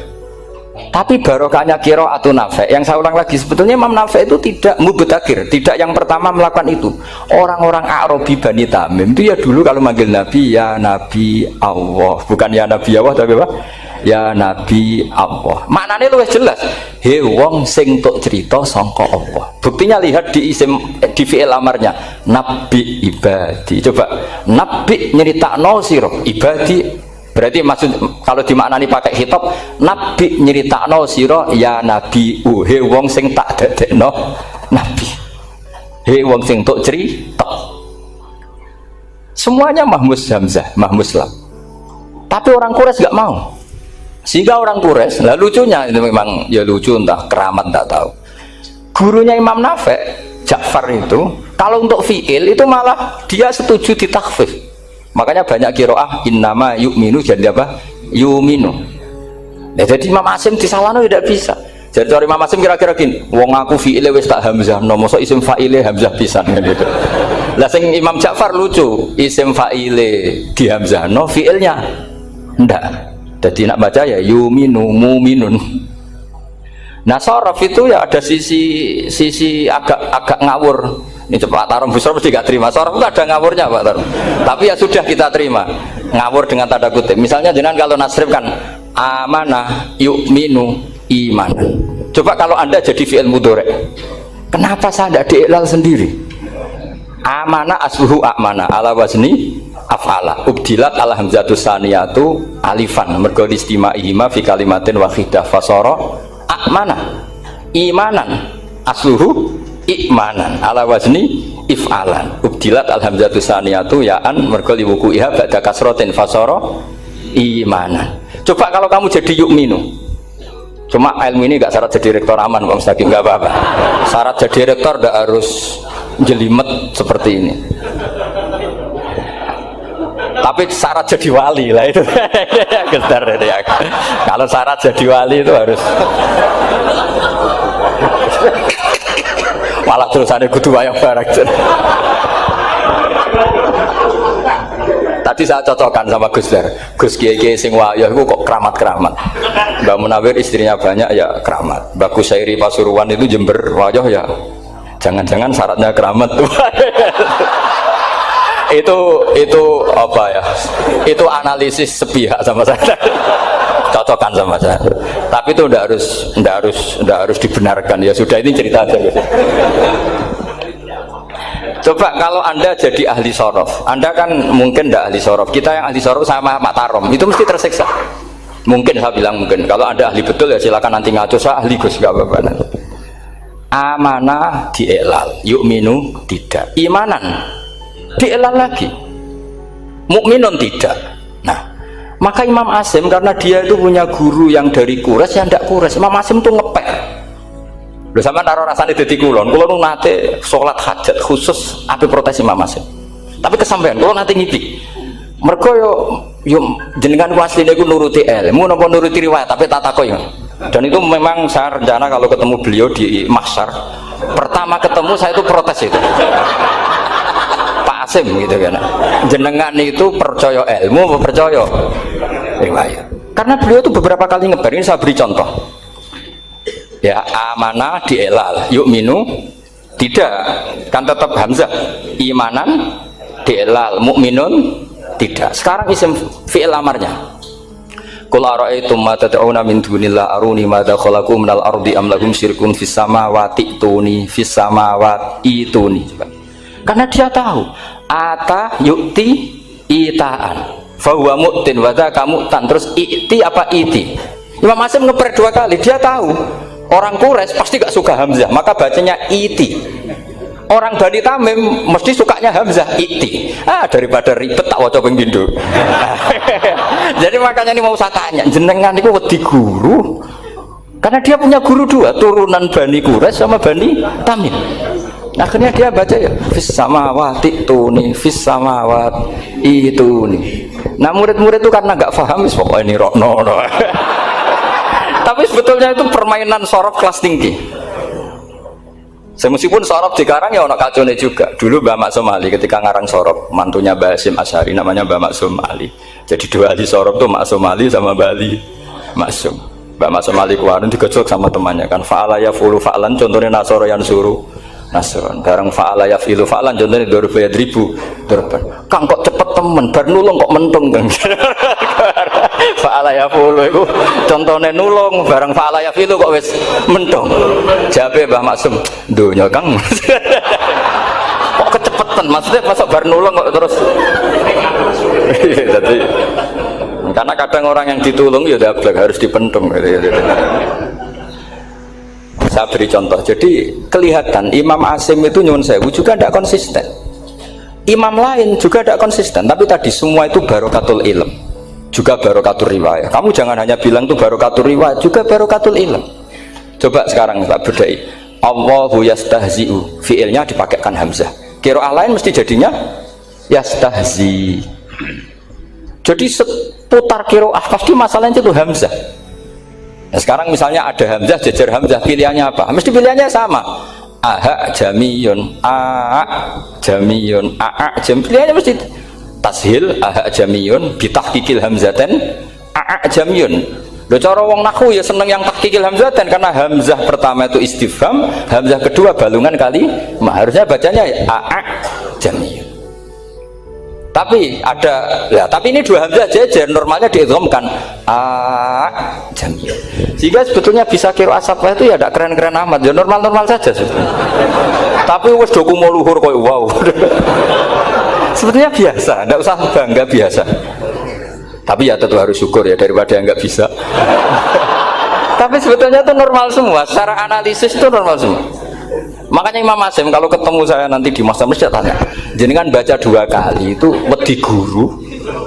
Tapi barokahnya qiraatun Nafi', yang saya ulang lagi, sebetulnya Imam Nafi' itu tidak mubtagir, tidak yang pertama melakukan itu. Orang-orang Arabi Bani Tamim itu ya dulu kalau manggil Nabi ya Nabi Allah, bukan ya Nabi Allah tapi apa? Ya Nabi Allah. Maknanya luwih jelas. He wong sing tok cerita sangka Allah. Buktinya lihat di fi'il amarnya nabi ibadi. Coba nabi nyeritakno sira ibadi. Berarti maksud kalau dimaknani pakai khitab, nabi nyeritakno sira ya nabi he wong sing tak dadekno nabi. He wong sing tok cerita. Semuanya mahmus hamzah, mahmus lam. Tapi orang Quraisy gak mau. Sehingga orang Quraisy, lah lucunya itu memang ya lucu, entah keramat tak tahu. Gurunya Imam Nafi' Ja'far itu kalau untuk fi'il itu malah dia setuju ditakhfif. Makanya banyak qiraah innama yu'minu jadi apa? Yu'minu. Nah, jadi Imam Asim disalahno tidak bisa. Jadi Imam Asim kira-kira gini, wong aku fi'ile wis tak hamzah, no mosok isim fa'ile hamzah pisan gitu. Lah sing Imam Ja'far lucu, isim fa'ile di hamzah, no fi'ilnya ndak. Jadi nak baca ya yuminu muminun. Nah sorof itu ya ada sisi agak ngawur. Ini coba Pak Tarum Busro mesti gak terima. Sorof itu ada ngawurnya Pak Tarum. Tapi ya sudah kita terima. Ngawur dengan tanda kutip. Misalnya jenengan kalau nasrif kan amanah yu'minu imanan. Coba kalau Anda jadi fi'il mudhari'. Kenapa saya tidak diiklal sendiri? Amanah asluhu amana ala wazni af'ala ubdilat ala hamzatus saniyatu alifan mergo istimaihima fi kalimatin wahidah fasara amana imanan asluhu imanan ala wazni if'alan ubdilat al hamzatus saniyatu ya'an mergo liwuku'iha ba'da kasratin fasara imanan. Coba kalau kamu jadi yu'minu, cuma ilmu ini gak syarat jadi rektor aman Pak Mustaqim, gak apa-apa. Syarat jadi rektor gak harus jelimet seperti ini, tapi syarat jadi wali lah itu. Gestar ya. Kalau syarat jadi wali itu harus malah terusannya kudu wayang barang. Tadi saya cocokkan sama Gus Dar, Gus Kiai sing wayah itu kok keramat-keramat. Mbak Munawir istrinya banyak ya keramat. Mbak Kusairi Pasuruan itu Jember wayah ya. Jangan-jangan syaratnya keramat tuh. itu apa ya? Itu analisis sepihak sama saya. cocokkan sama saya. Tapi itu ndak harus dibenarkan. Ya sudah, ini cerita aja gitu. Coba kalau Anda jadi ahli sorof, Anda kan mungkin ndak ahli sorof. Kita yang ahli sorof sama Mak Tarom itu mesti tersiksa. Mungkin saya bilang mungkin. Kalau Anda ahli betul ya silakan nanti ngaco, saya ahli Gus, nggak apa-apa nanti. Amanah dielal, yu'minu tidak, imanan dielal lagi, mukminun tidak. Nah, maka Imam Asim karena dia itu punya guru yang dari Quraisy, yang tidak Quraisy, Imam Asim tuh ngepek. Lho sampean taruh rasane dadi kulon nate sholat hajat khusus ape protes Imam Asim. Tapi kesampean kulon nate ngipi. Mergo yo jenengan ku asline ku nuruti ilmu napa nuruti riwayat, tapi tak takoki. Dan itu memang saya rencana kalau ketemu beliau di mahsyar, pertama ketemu saya itu protes itu. Pak Asim gitu kan. Jenengan itu percaya ilmu apa percaya riwayat? Karena beliau itu beberapa kali ngebar, ini saya beri contoh. Ya, amanah dielal, yu'minu tidak, kan tetap hamzah. Imanan dielal, mukminun tidak. Sekarang isim fi'il amarnya. Qul ara'aytum ma tad'una min dunillah aruni madza khalaqu minal ardi am lahum syirkun fis samawati tuni fis samawati tuni. Karena dia tahu ata yu'ti itaan fa huwa mu'tin wa dzaka mu'tan, terus i'ti apa iti. Imam Asim ngeper dua kali, dia tahu orang Quraisy pasti gak suka hamzah, maka bacanya iti. Orang Bani Tamim mesti sukanya hamzah iti. Daripada ribet tak waca ping pindho. Jadi makanya ini mau saya tanya, jenengan niku wedi guru? Karena dia punya guru dua, turunan Bani Quraisy sama Bani Tamim. Akhirnya dia baca ya fis samawati tuni fis samawat ituni. Nah murid-murid itu karena nggak paham pokoknya ini rokno. Tapi sebetulnya itu permainan sorof kelas tinggi. Meskipun sorof dikarang ya ono kacone juga. Dulu Mbah Maksum Ali ketika ngarang sorof, mantunya Mbah Hasyim Asy'ari namanya Mbah Maksum Ali. Jadi dua ahli sorof tuh Maksum Ali sama Mbah Ali Maksum. Mbah Maksum Ali kemarin digojok sama temannya kan, fa'ala yaf'ulu fa'lan, contohnya nasoro yang suruh nasron. Bareng fa'ala yaf'ilu fa'lan, contohnya dorba yadribu dorban. Kang kok cepet temen, bar nulung kok mentung kan. Fa'ala yaf'ulu itu contohnya nulung, bareng fa'ala yaf'ilu kok wis mentung. Jabe Mbah Maksum, dunya Kang. Kok kecepetan, maksudnya masuk bar nulung kok terus. Jadi karena kadang orang yang ditulung ya dablek harus dipentung gitu. Saya beri contoh, jadi kelihatan Imam Asim itu nyuwun sewu juga tidak konsisten, imam lain juga tidak konsisten, tapi tadi semua itu barokatul ilm juga barokatul riwayat. Kamu jangan hanya bilang itu barokatul riwayat, juga barokatul ilm. Coba sekarang tak bedai, Allahu yastahzi'u, fiilnya dipakaikan hamzah, qiraah lain mesti jadinya yastahzi. Jadi seputar qiraah pasti masalahnya itu hamzah. Nah, sekarang misalnya ada hamzah jejer hamzah, pilihannya apa? Mesti pilihannya sama. Aha jamiyun, a jamiyun, a jam. Pilihannya mesti tashil aha jamiyun, bitahqiqil hamzaten a jamiyun. Lho cara wong nahwu ya seneng yang tahqiqil hamzaten karena hamzah pertama itu istifham, hamzah kedua balungan kali, harusnya bacanya a jamiyun. Tapi ada, ya, tapi ini dua hamzah jejer, normalnya diidghamkan jamiyun. Sehingga sebetulnya bisa qiraah safah itu ya tidak keren-keren amat, ya normal-normal saja sebetulnya. Tapi wis do kumo luhur koyo wow. Sebetulnya biasa, tidak usah bangga, biasa. Tapi ya tentu harus syukur ya daripada yang nggak bisa. Tapi sebetulnya itu normal semua, secara analisis itu normal semua. Makanya Imam Asim kalau ketemu saya nanti di masa mesti tanya, jenengan baca dua kali itu wedi guru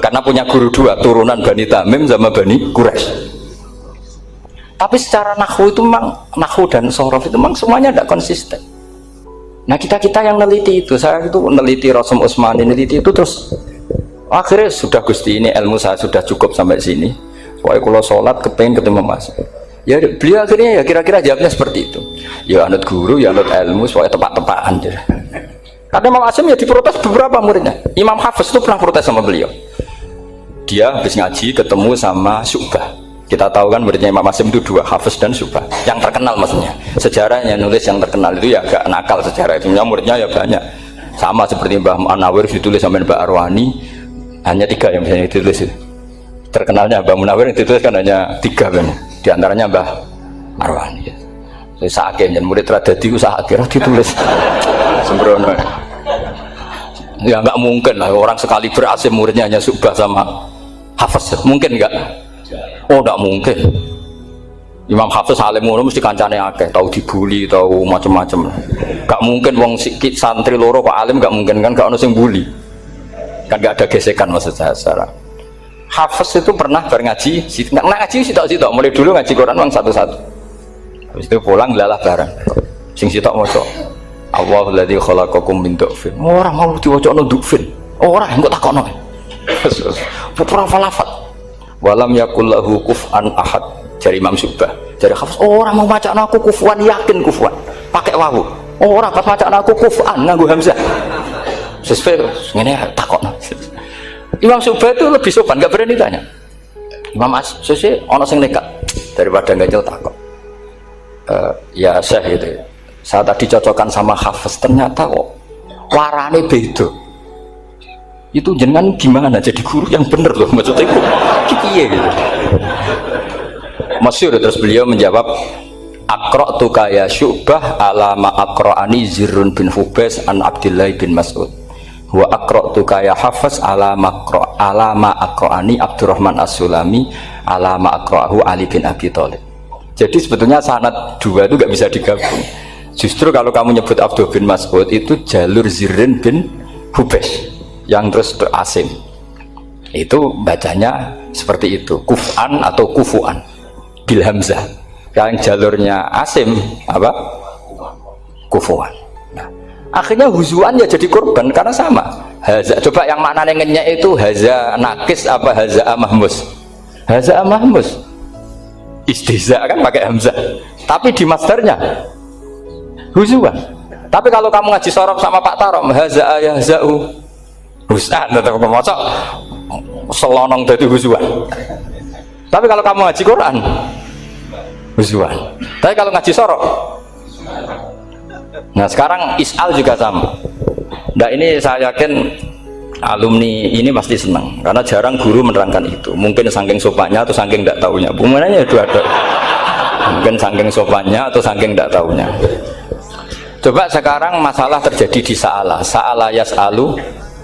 karena punya guru dua, turunan Bani Tamim sama Bani Quraisy. Tapi secara nahwu itu memang, nahwu dan sorof itu memang semuanya tidak konsisten. Nah kita yang neliti itu, saya itu neliti Rasul Utsmani, neliti itu terus akhirnya sudah Gusti ini ilmu saya sudah cukup sampai sini. Pokoknya kalau sholat kepengen ketemu Mas. Ya beliau akhirnya ya kira-kira jawabnya seperti itu. Ya anut guru, ya anut ilmu, supaya tepat-tepatan. Karena Imam Asim ya diprotes beberapa muridnya. Imam Hafiz itu pernah protes sama beliau. Dia habis ngaji ketemu sama Syu'bah. Kita tahu kan muridnya Imam Asim itu dua, Hafiz dan Syu'bah. Yang terkenal maksudnya. Sejarahnya nulis yang terkenal itu ya agak nakal sejarah itu. Muridnya ya banyak. Sama seperti Mbah Anawir ditulis sama Mbah Arwani. Hanya tiga yang biasanya ditulis itu. terkenalnya Mbah Munawir yang ditulis kan hanya 3 kan, di antaranya Mbah Marwan ya. Saya sakit dan murid radadi usaha akhirnya ditulis sembrono. Ya nggak mungkin lah orang sekali berhasil muridnya hanya Subah sama Hafiz, mungkin nggak? Oh nggak mungkin. Imam Hafiz alim ngono mesti kancane akeh, tahu dibully, tahu macam-macam. Nggak mungkin wong santri loro kok alim, nggak mungkin kan, nggak ono sing bully. Kan nggak ada gesekan maksud saya secara. Hafiz itu pernah ngaji, nggak ngaji sitok-sitok, mulai dulu ngaji Quran wong satu-satu. Habis itu pulang lalah barang. Sing sitok maca. Allahul ladzi khalaqakum min dhufin. Ora mau diwacana dhufin. Ora engko takokno. Putra falafat. Walam yakul lahu kuf'an ahad. Dari Imam Subah. Dari Hafiz, ora mau macana aku kufuan, yakin kufuan. Pakai wawu. Ora pas macana aku kuf'an nganggo hamzah. Sesuai ngene takokno. Imam Subah itu lebih sopan, enggak berani tanya. Imam As-Susi ana sing nekat daripada ganjel takok. Ya Syekh gitu ya. Saya tadi cocokkan sama Hafiz, ternyata kok warane beda. Itu jenengan gimana jadi guru yang bener loh, maksudnya itu piye gitu. Masyhur terus beliau menjawab, Aqra'tuka ya Syu'bah ala ma aqra'ani Zirrun bin Hubais an Abdillah bin Mas'ud. Wa aqra'tuka ya Hafiz ala ma aqra'ani Abdurrahman As-Sulami ala ma aqra'ahu Ali bin Abi Thalib. Jadi sebetulnya sanad dua itu nggak bisa digabung. Justru kalau kamu nyebut Abdul bin Mas'ud itu jalur Zirrin bin Hubais yang terus ke Asim. Itu bacanya seperti itu, kuf'an atau kufu'an bil hamzah. Yang jalurnya Asim apa? Kufu'an. Nah, akhirnya huzuan ya jadi korban karena sama. Haza, coba yang mana nengennya itu haza nakis apa haza mahmus? Haza mahmus. Istihza kan pakai hamzah, tapi di masdarnya huzuan. Tapi kalau kamu ngaji sorof sama Pak Tarom, haza ayahzau husan, tetap ngomong selonong dari huzuan. Tapi kalau kamu ngaji Quran, huzuan. Tapi kalau ngaji sorof, nah sekarang is'al juga sama. Nah ini saya yakin alumni ini pasti senang karena jarang guru menerangkan itu. Mungkin saking sopannya atau saking tidak tahunya. Bagaimana dua-dua. Mungkin saking sopannya atau saking tidak tahunya. Coba sekarang masalah terjadi di Sa'ala yas'alu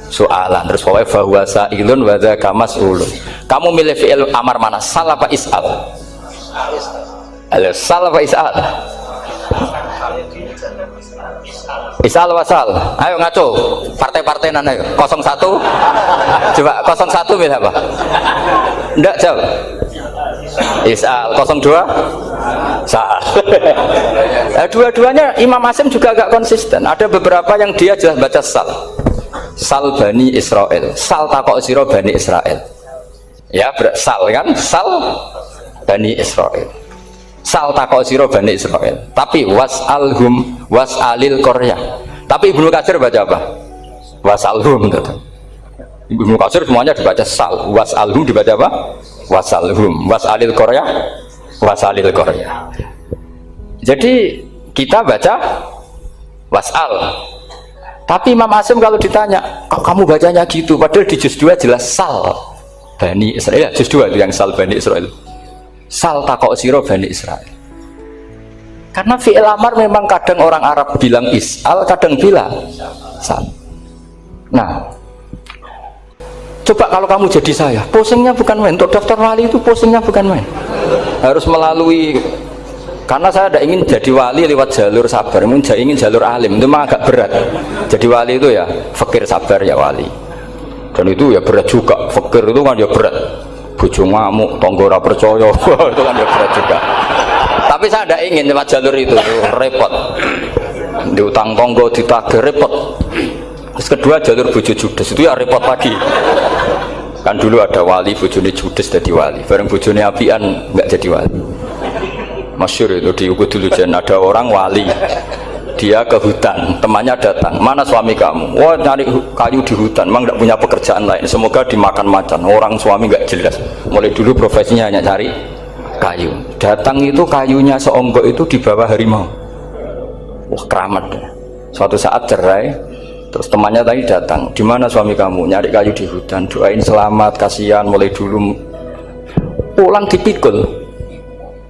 soalan. Terus bahwa sa'ilun wa dzaka mas'ulun. Kamu milih fi'il amar mana? Sal apa is'al? Sal apa is'al? Isal wasal, ayo ngaco, partai-partai nana ayo, 01, coba 01 milih apa? Enggak jawab. Isal, 02, sal. Dua-duanya Imam Asim juga agak konsisten. Ada beberapa yang dia jelas baca sal, sal Bani Israel, sal takok siro Bani Israel. Ya, sal kan, sal Bani Israel. Sal takok siro Bani Israel, tapi was'alhum was'alil Korea. Tapi Ibnu Katsir baca apa? Was'alhum. Ibnu Katsir semuanya dibaca sal, was'alhum dibaca apa? Was'alhum, was'alil Korea, was'alil Korea. Jadi kita baca was'al. Tapi Imam Asim kalau ditanya, kok kamu bacanya gitu? Padahal di juz 2 jelas sal Bani Israel. Ya, juz 2 itu yang sal Bani Israel. Sal takok siro Bani Israel. Karena fi'il amar memang kadang orang Arab bilang is'al, kadang bilang sal. Nah, coba kalau kamu jadi saya, pusingnya bukan main. Untuk daftar wali itu pusingnya bukan main. Harus melalui, karena saya tidak ingin jadi wali lewat jalur sabar, ingin jalur alim. Itu memang agak berat. Jadi wali itu ya fakir sabar ya wali. Dan itu ya berat juga. Fakir itu kan ya berat. Bojo ngamuk, tonggo ora percaya, itu kan ya berat juga. Tapi saya tidak ingin lewat jalur itu repot. Diutang tonggo, ditagih repot. Terus kedua jalur bojo judes itu ya repot lagi. Kan dulu ada wali bojone judes jadi wali, bareng bojone apian nggak jadi wali. Masyhur itu di dulu jan ada orang wali. Dia ke hutan, temannya datang, mana suami kamu? Wah nyari kayu di hutan, memang tidak punya pekerjaan lain, semoga dimakan macan. Orang suami nggak jelas, mulai dulu profesinya hanya cari kayu. Datang itu kayunya seonggok itu di bawah harimau. Wah keramat. Suatu saat cerai, terus temannya tadi datang, di mana suami kamu? Nyari kayu di hutan, doain selamat, kasihan, mulai dulu pulang dipikul.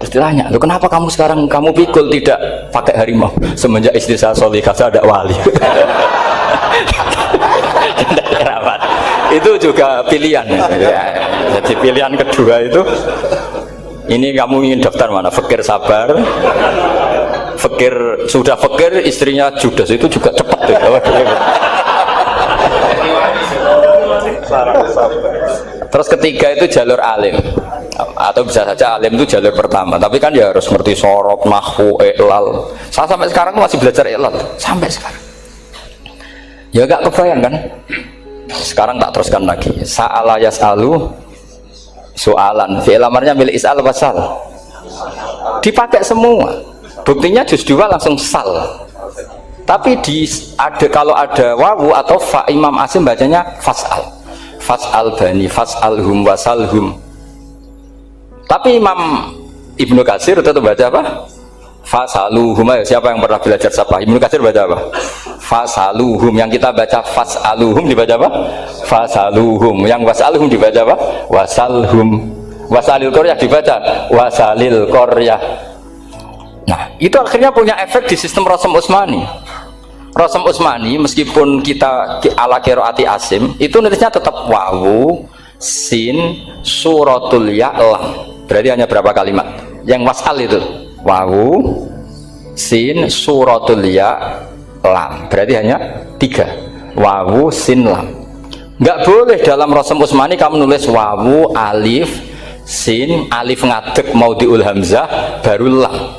Terus ditanya, "Loh, kenapa kamu sekarang kamu pikul tidak pakai harimau?" "Semenjak istri saya sholihah, saya ada wali." Itu juga pilihan ya. Jadi pilihan kedua itu, ini kamu ingin daftar mana? Fakir sabar, fakir sudah fakir, istrinya judes, itu juga cepat tuh. Terus ketiga itu jalur alim, atau bisa saja alim itu jalur pertama, tapi kan ya harus ngerti sorot, nahwu, i'lal. Saya sampai sekarang masih belajar i'lal sampai sekarang. Ya gak kebayang kan? Sekarang tak teruskan lagi. Sa'ala yas'alu soalan, fi'il amarnya milik is'al wasal, dipakai semua. Buktinya juz 2 langsung sal. Tapi kalau ada wawu atau fa, Imam Asim bacanya fas'al. Fas'al bani, fas'alhum wasalhum. Tapi Imam Ibnu Katsir tetap baca apa? Fasaluhum. Siapa yang pernah belajar sapa? Ibnu Katsir baca apa? Fasaluhum. Yang kita baca fasaluhum dibaca apa? Fasaluhum. Yang wasaluhum dibaca apa? Wasalhum. Wasalil qaryah dibaca wasalil qaryah. Nah, itu akhirnya punya efek di sistem Rasm Utsmani. Rasm Utsmani meskipun kita ala qiraati Asim, itu nulisnya tetap wawu, sin, suratul ya, lam. Berarti hanya berapa kalimat? Yang wasal itu wawu, sin, suratul ya, lam. Berarti hanya 3. Wawu, sin, lam. Nggak boleh dalam Rasm Utsmani kamu nulis wawu, alif, sin, alif ngadeg maudhi'ul hamzah baru lam.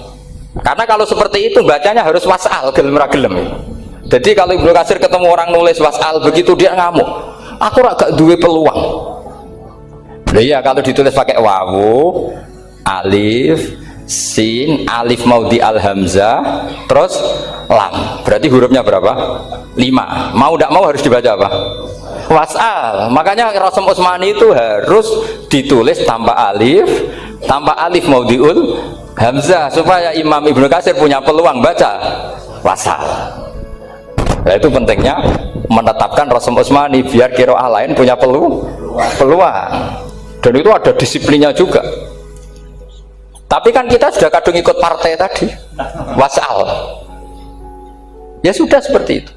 Karena kalau seperti itu bacanya harus wasal, gelem ra gelem. Jadi kalau Ibnu Katsir ketemu orang nulis wasal begitu dia ngamuk. Aku gak duwe peluang. Nah, iya kalau ditulis pakai wawu, alif, sin, alif maudhi al hamzah, terus lam. Berarti hurufnya berapa? 5. Mau tidak mau harus dibaca apa? Wasal. Makanya Rasm Utsmani itu harus ditulis tanpa alif maudhiul hamzah supaya Imam Ibnu Katsir punya peluang baca wasal. Nah, itu pentingnya menetapkan Rasm Utsmani biar qiraah lain punya peluang. Dan itu ada disiplinnya juga. Tapi kan kita sudah kadung ikut partai tadi, wasal. Ya sudah seperti itu.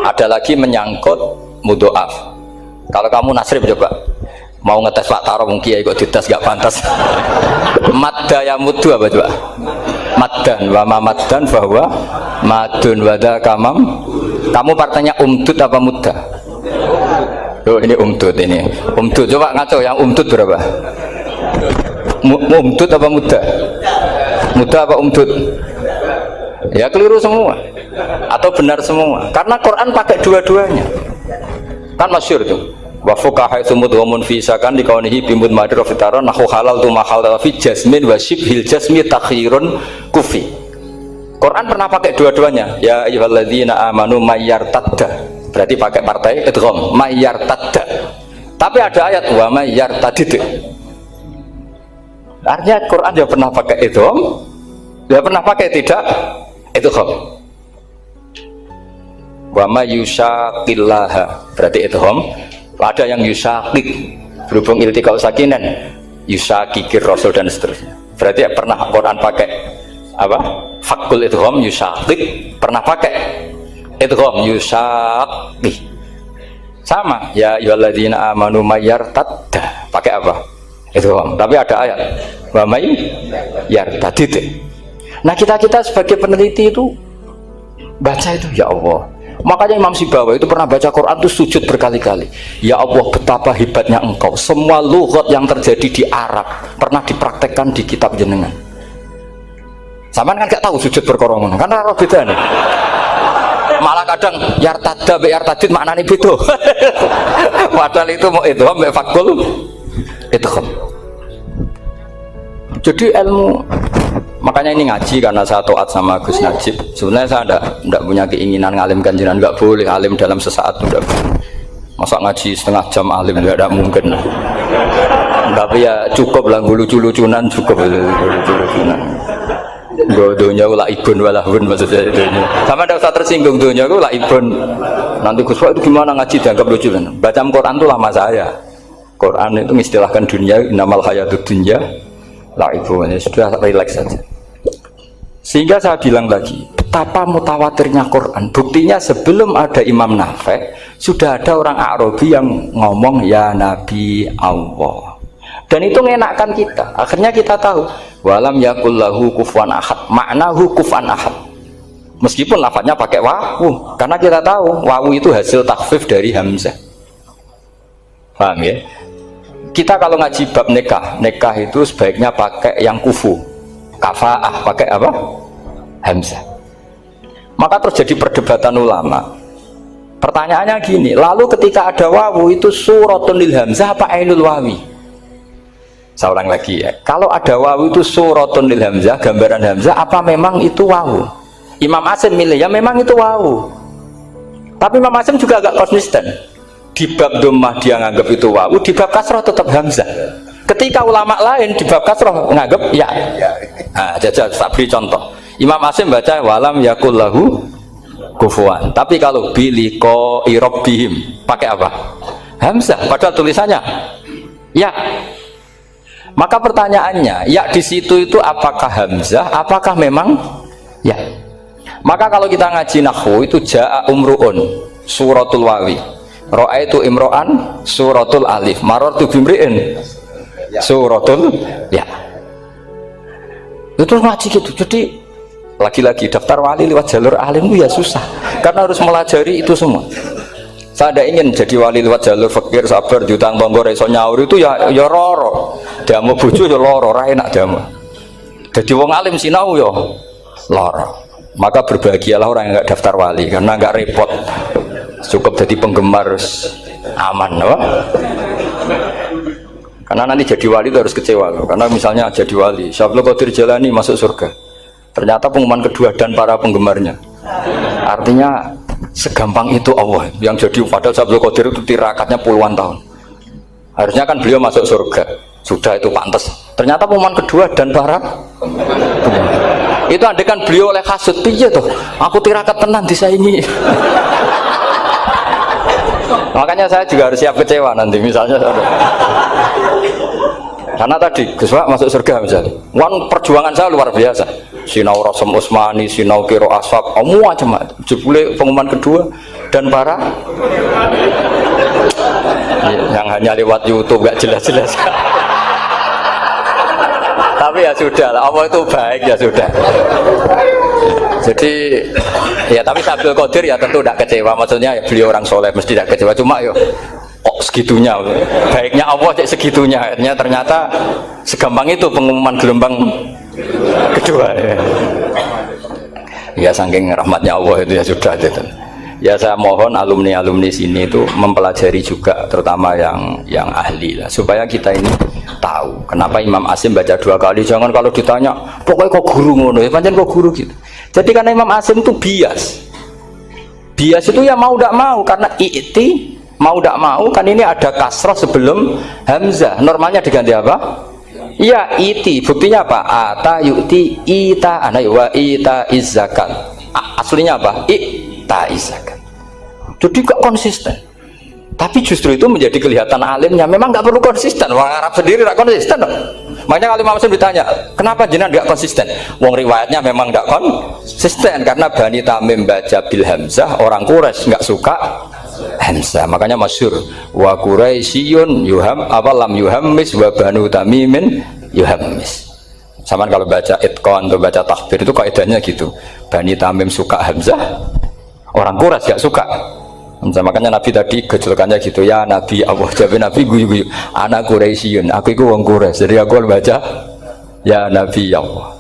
Ada lagi menyangkut mudhoaf. Kalau kamu nasrib coba mau ngetes Pak Taro mungkin ya ikut dites gak pantas. Madda ya muddu apa coba? Maddan wa ma maddan bahwa madun wada kamam. Kamu partainya umdud apa mudda? Oh ini umdud ini. Umdud coba ngaco yang umdud berapa? Umdud apa mudda? Mudda apa umdud? Ya keliru semua atau benar semua karena Quran pakai dua-duanya kan masyhur tuh wa fuqaha sumudhumun fi sakan di kaunihi bimud madra fitaran nahu halal tu mahal fi jasmin wa shibhil jasmi takhirun kufi. Quran pernah pakai dua-duanya. Ya ayyuhalladzina amanu mayyartadda, berarti pakai partai idgham mayyartadda. Tapi ada ayat wa mayyartadid, artinya Quran dia pernah pakai idgham, dia pernah pakai tidak idgham. Wa may yushaqillaha, berarti idgham. Ada yang yusaqik berhubung iltiqa sakinan, yusaqikir rasul dan seterusnya. Berarti pernah Quran pakai apa? Fakul idgham yusaqik, pernah pakai idgham yusaqi. Sama ya ayyuhalladzina amanu mayyartadda, pakai apa? Idgham. Tapi ada ayat wa may yartadid. Nah, kita sebagai peneliti itu baca itu ya Allah. Makanya Imam Sibawa itu pernah baca Quran itu sujud berkali-kali. Ya Allah, betapa hebatnya engkau. Semua lughat yang terjadi di Arab pernah dipraktekkan di kitab jenengan. Saman kan gak tahu sujud berkorongan, kan raro beda nih. Malah kadang yartada be yartadid maknanya beda. Padahal itu mau itu mbak fakul itu. Jadi ilmu. Makanya ini ngaji karena saya taat sama Gus Najib. Sebenarnya saya tidak punya keinginan ngalimkan jenengan, nggak boleh alim dalam sesaat udah. Masa ngaji setengah jam alim nggak mungkin. Tapi ya cukup lah lucu-lucunan cukup lucu-lucunan. Dunia ulah ibun walahun maksudnya dunia. Sama ada usah tersinggung dunia ulah ibun. Nanti Gus itu gimana ngaji dianggap lucu kan? Baca Quran itu lama saya. Quran itu mengistilahkan dunia innamal hayatud dunya la'ibun, sudah rileks saja. Sehingga saya bilang lagi, betapa mutawatirnya Quran. Buktinya sebelum ada Imam Nafi' sudah ada orang Arabi yang ngomong ya Nabi Allah. Dan itu mengenakkan kita. Akhirnya kita tahu walam yakullahu kufuwan ahad. Maknahu kufuwan ahad. Meskipun lafadznya pakai wawu, karena kita tahu wawu itu hasil takhfif dari hamzah. Paham ya? Kita kalau ngaji bab nikah itu sebaiknya pakai yang kufu. Kafaah pakai apa? Hamzah. Maka terjadi perdebatan ulama. Pertanyaannya gini, lalu ketika ada wawu itu suratun lil hamzah apa ainul wawi? Saya ulang lagi ya, kalau ada wawu itu suratun lil hamzah, gambaran hamzah, apa memang itu wawu? Imam Asim milih ya memang itu wawu. Tapi Imam Asim juga agak konsisten. Di bab dhammah dia nganggap itu wawu, di bab kasroh tetap hamzah. Ketika ulama lain di bab kasroh nganggap ya. Nah, jajal tak beri contoh. Imam Asim baca walam yakul lahu kufuwan. Tapi kalau biliko irobbihim pakai apa? Hamzah. Padahal tulisannya ya. Maka pertanyaannya, ya di situ itu apakah hamzah, apakah memang ya? Maka kalau kita ngaji nahwu itu jaa umruun suratul wawi, ra'aitu imro'an suratul alif, marartu bimri'in suratul ya. Itu ngaji gitu. Jadi lagi-lagi daftar wali lewat jalur alim itu ya susah, karena harus melajari itu semua. Saya tidak ingin jadi wali lewat jalur fakir sabar diutang tonggo iso nyaur itu ya roro. Damu bojo ya loro, ra enak damu. Jadi wong alim sinau ya loro. Maka berbahagialah orang yang enggak daftar wali karena enggak repot. Cukup jadi penggemar aman, apa? Karena nanti jadi wali itu harus kecewa loh. Karena misalnya jadi wali, Syabul Qadir Jalani masuk surga. Ternyata pengumuman kedua dan para penggemarnya. Artinya segampang itu Allah yang jadi. Padahal Syabul Qadir itu tirakatnya puluhan tahun. Harusnya kan beliau masuk surga, sudah itu pantas. Ternyata pengumuman kedua dan para itu andai kan beliau oleh kasut piye tuh, aku tirakat tenan disaingi. Makanya saya juga harus siap kecewa nanti misalnya. Karena tadi Gus Pak masuk surga misalnya, perjuangan saya luar biasa. Sinau Rasul Utsmani, sinau Kiro Aswab, macam-macam. Jebule pengumuman kedua dan para yang hanya lewat YouTube gak jelas-jelas. Tapi ya sudah lah, Allah itu baik ya sudah. Jadi ya tapi Syabul Qadir ya tentu tidak kecewa, maksudnya ya, beliau orang soleh mesti tidak kecewa, cuma yo kok segitunya baiknya Allah cek segitunya, akhirnya ternyata segampang itu pengumuman gelombang kedua ya saking rahmatnya Allah itu ya sudah gitu. Ya saya mohon alumni-alumni sini itu mempelajari juga, terutama yang ahli lah, supaya kita ini tahu kenapa Imam Asim baca 2 kali. Jangan kalau ditanya pokoknya kok guru ngono ya, pancen kok guru gitu. Jadi karena Imam Asim itu bias itu ya mau tidak mau, karena i'ti mau tidak mau kan ini ada kasroh sebelum hamzah, normalnya diganti apa? Ya iti, buktinya apa? Ata yu'ti ita ana wa ita izzakat. Aslinya apa? Ita izzakat. Jadi kok konsisten. Tapi justru itu menjadi kelihatan alimnya. Memang nggak perlu konsisten. Orang Arab sendiri nggak konsisten dong. Makanya kalau Imam Asim ditanya, kenapa jenengan nggak konsisten? Wong riwayatnya memang nggak konsisten karena Bani Tamim baca bil hamzah, orang Quraisy nggak suka hamzah. Makanya masyhur wa Quraisyun yuham awalam yuhammis wa Banu Tamimin yuhammis. Sama kalau baca itqan atau baca takbir itu kaidahnya gitu. Bani Tamim suka hamzah, orang Quraisy nggak suka. Makanya Nabi tadi gejolkannya gitu, ya Nabi Allah, jawab Nabi guyu-guyu, anak Quraisyun, aku itu wong Quraisy, jadi aku baca ya Nabi Allah.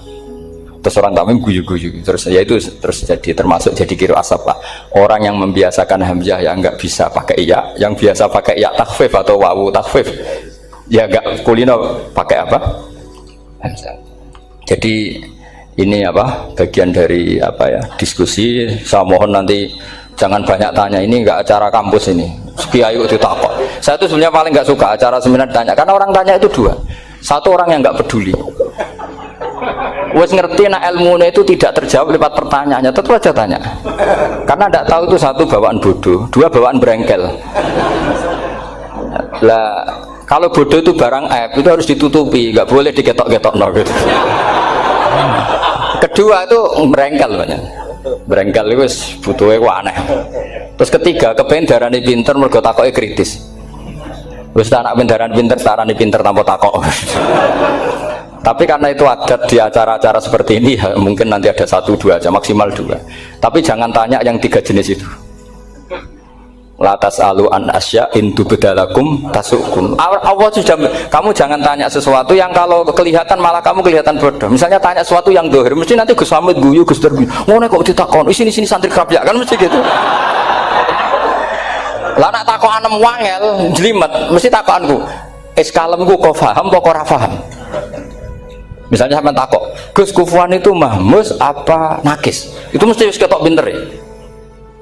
Terus orang Tamim guyu-guyu, terus ya itu terus jadi termasuk jadi kiro asap lah. Orang yang membiasakan hamzah yang nggak bisa pakai ya, yang biasa pakai ya takhfif atau wawu takhfif, ya nggak kulino pakai apa? Hamzah. Jadi ini apa? Bagian dari apa ya? Diskusi. Saya mohon nanti jangan banyak tanya, ini enggak acara kampus ini. Kiai itu takut. Saya itu sebenarnya paling enggak suka acara seminar tanya, karena orang tanya itu dua. Satu orang yang enggak peduli. Wes ngerti nah ilmunya itu tidak terjawab lewat pertanyaannya, tetap aja tanya. Karena enggak tahu itu satu bawaan bodoh, dua bawaan berengkel. Lah Kalau bodoh itu barang aib, itu harus ditutupi, nggak boleh diketok-ketok no, gitu. Kedua itu merengkel banyak. Merengkel itu butuhnya aneh. Terus ketiga, kepengen darani pinter mergo takoke kritis. Wis anak pindaran pinter, tarani pinter tanpa takok. Tapi karena itu adat di acara-acara seperti ini ya, mungkin nanti ada 1-2 aja, maksimal 2. Tapi jangan tanya yang 3 jenis itu. Latas alu an asya intu bedalakum tasukun. Allah sudah, kamu jangan tanya sesuatu yang kalau kelihatan malah kamu kelihatan bodoh. Misalnya tanya sesuatu yang dohir, mesti nanti Gus Hamid guyu, Gus Derbi. Ngono kok ditakon, sini santri kerap ya kan mesti gitu. Lah nak takon anem wangel, jlimet, mesti takonku. Kalemku kok paham apa ora paham? Misalnya sampean takok, Gus Kufuwan itu mahmus apa nakis? Itu mesti wis ketok pinter ya.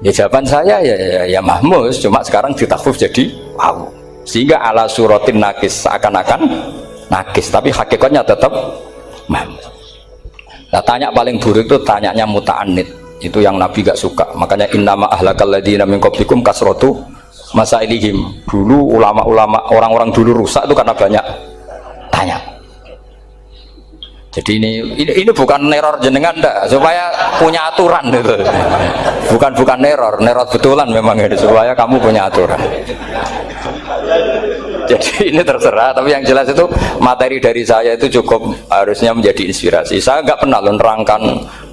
Ya jawaban saya ya mahmus, cuma sekarang ditakhfif jadi wow. Sehingga ala suratin nakis seakan-akan nakis, tapi hakikatnya tetap mahmus. Nah, tanya paling buruk itu tanyanya muta'annid. Itu yang Nabi gak suka. Makanya innama ahlakal ladzina min qablikum kasratu masailihim. Dulu ulama-ulama orang-orang dulu rusak itu karena banyak tanya. Jadi ini bukan neror jenengan ndak, supaya punya aturan gitu. Bukan neror betulan memang ini supaya kamu punya aturan. Jadi ini terserah, tapi yang jelas itu materi dari saya itu cukup harusnya menjadi inspirasi. Saya nggak pernah menerangkan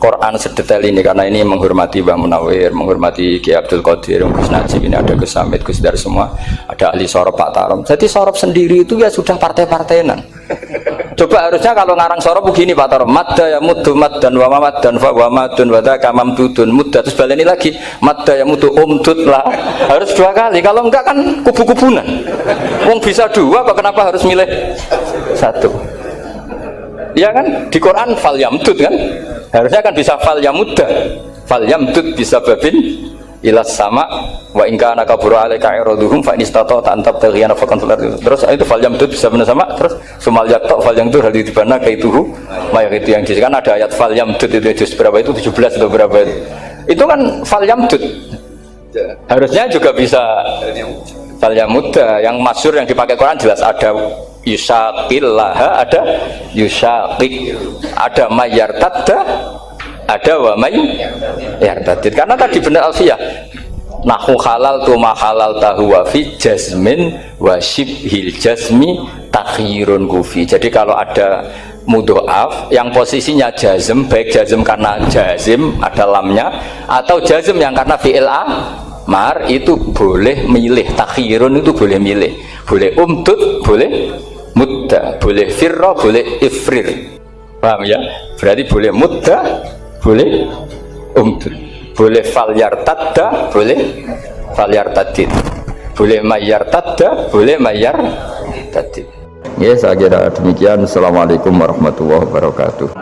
Quran sedetail ini karena ini menghormati Mbah Munawir, menghormati Ki Abdul Qadir, Gus Najib, ini ada Gus Samit, Gus Dar semua, ada ahli sorop Pak Tarom. Jadi sorop sendiri itu ya sudah partai-partainan. Coba harusnya kalau ngarang sorop begini Pak Tarom, madda ya muddu maddan wa mamaddan fa wa madun wa dzaka mamdudun mudda, terus baleni lagi madda ya muddu umdud lah. Harus 2 kali, kalau enggak kan kubu-kubunan. Wong bisa 2 kok kenapa harus milih 1? Ya kan di Quran fal yamdud kan, harusnya kan bisa fal yamudda, fal yamdud bisa babin ilas sama wa in kana kabura alaika iraduhum fa in istata'ta an tabtaghiyana faqan fil ardi. Terus itu fal yamdud bisa benar sama, terus sumal yaqta fal yamdud hal dibana kaituhu mayak itu yang kan ada ayat fal yamdud itu juz berapa itu 17 atau berapa itu. Itu kan fal yamdud. Harusnya juga bisa fal yamudda. Yang masyhur yang dipakai Quran jelas ada yusaqillaha, ada yusaqik, ada mayyartadda, ada wa may yartadid. Karena tadi benar Alfiyah, nahu halal tu ma halal tahu wa fi jazmin wa shibhil jazmi takhirun kufi. Jadi kalau ada mudhoaf yang posisinya jazm, baik jazm karena jazim ada lamnya atau jazm yang karena fi'il amar, itu boleh milih. Takhirun itu boleh milih, boleh umdud, boleh mudda, boleh firra, boleh ifrir. Paham ya? Berarti boleh mudda, boleh umdud, boleh fal yartadda, boleh fal yartadid, boleh mayyartadda, boleh mayyartadid. Ya, saya kira demikian. Assalamualaikum warahmatullahi wabarakatuh.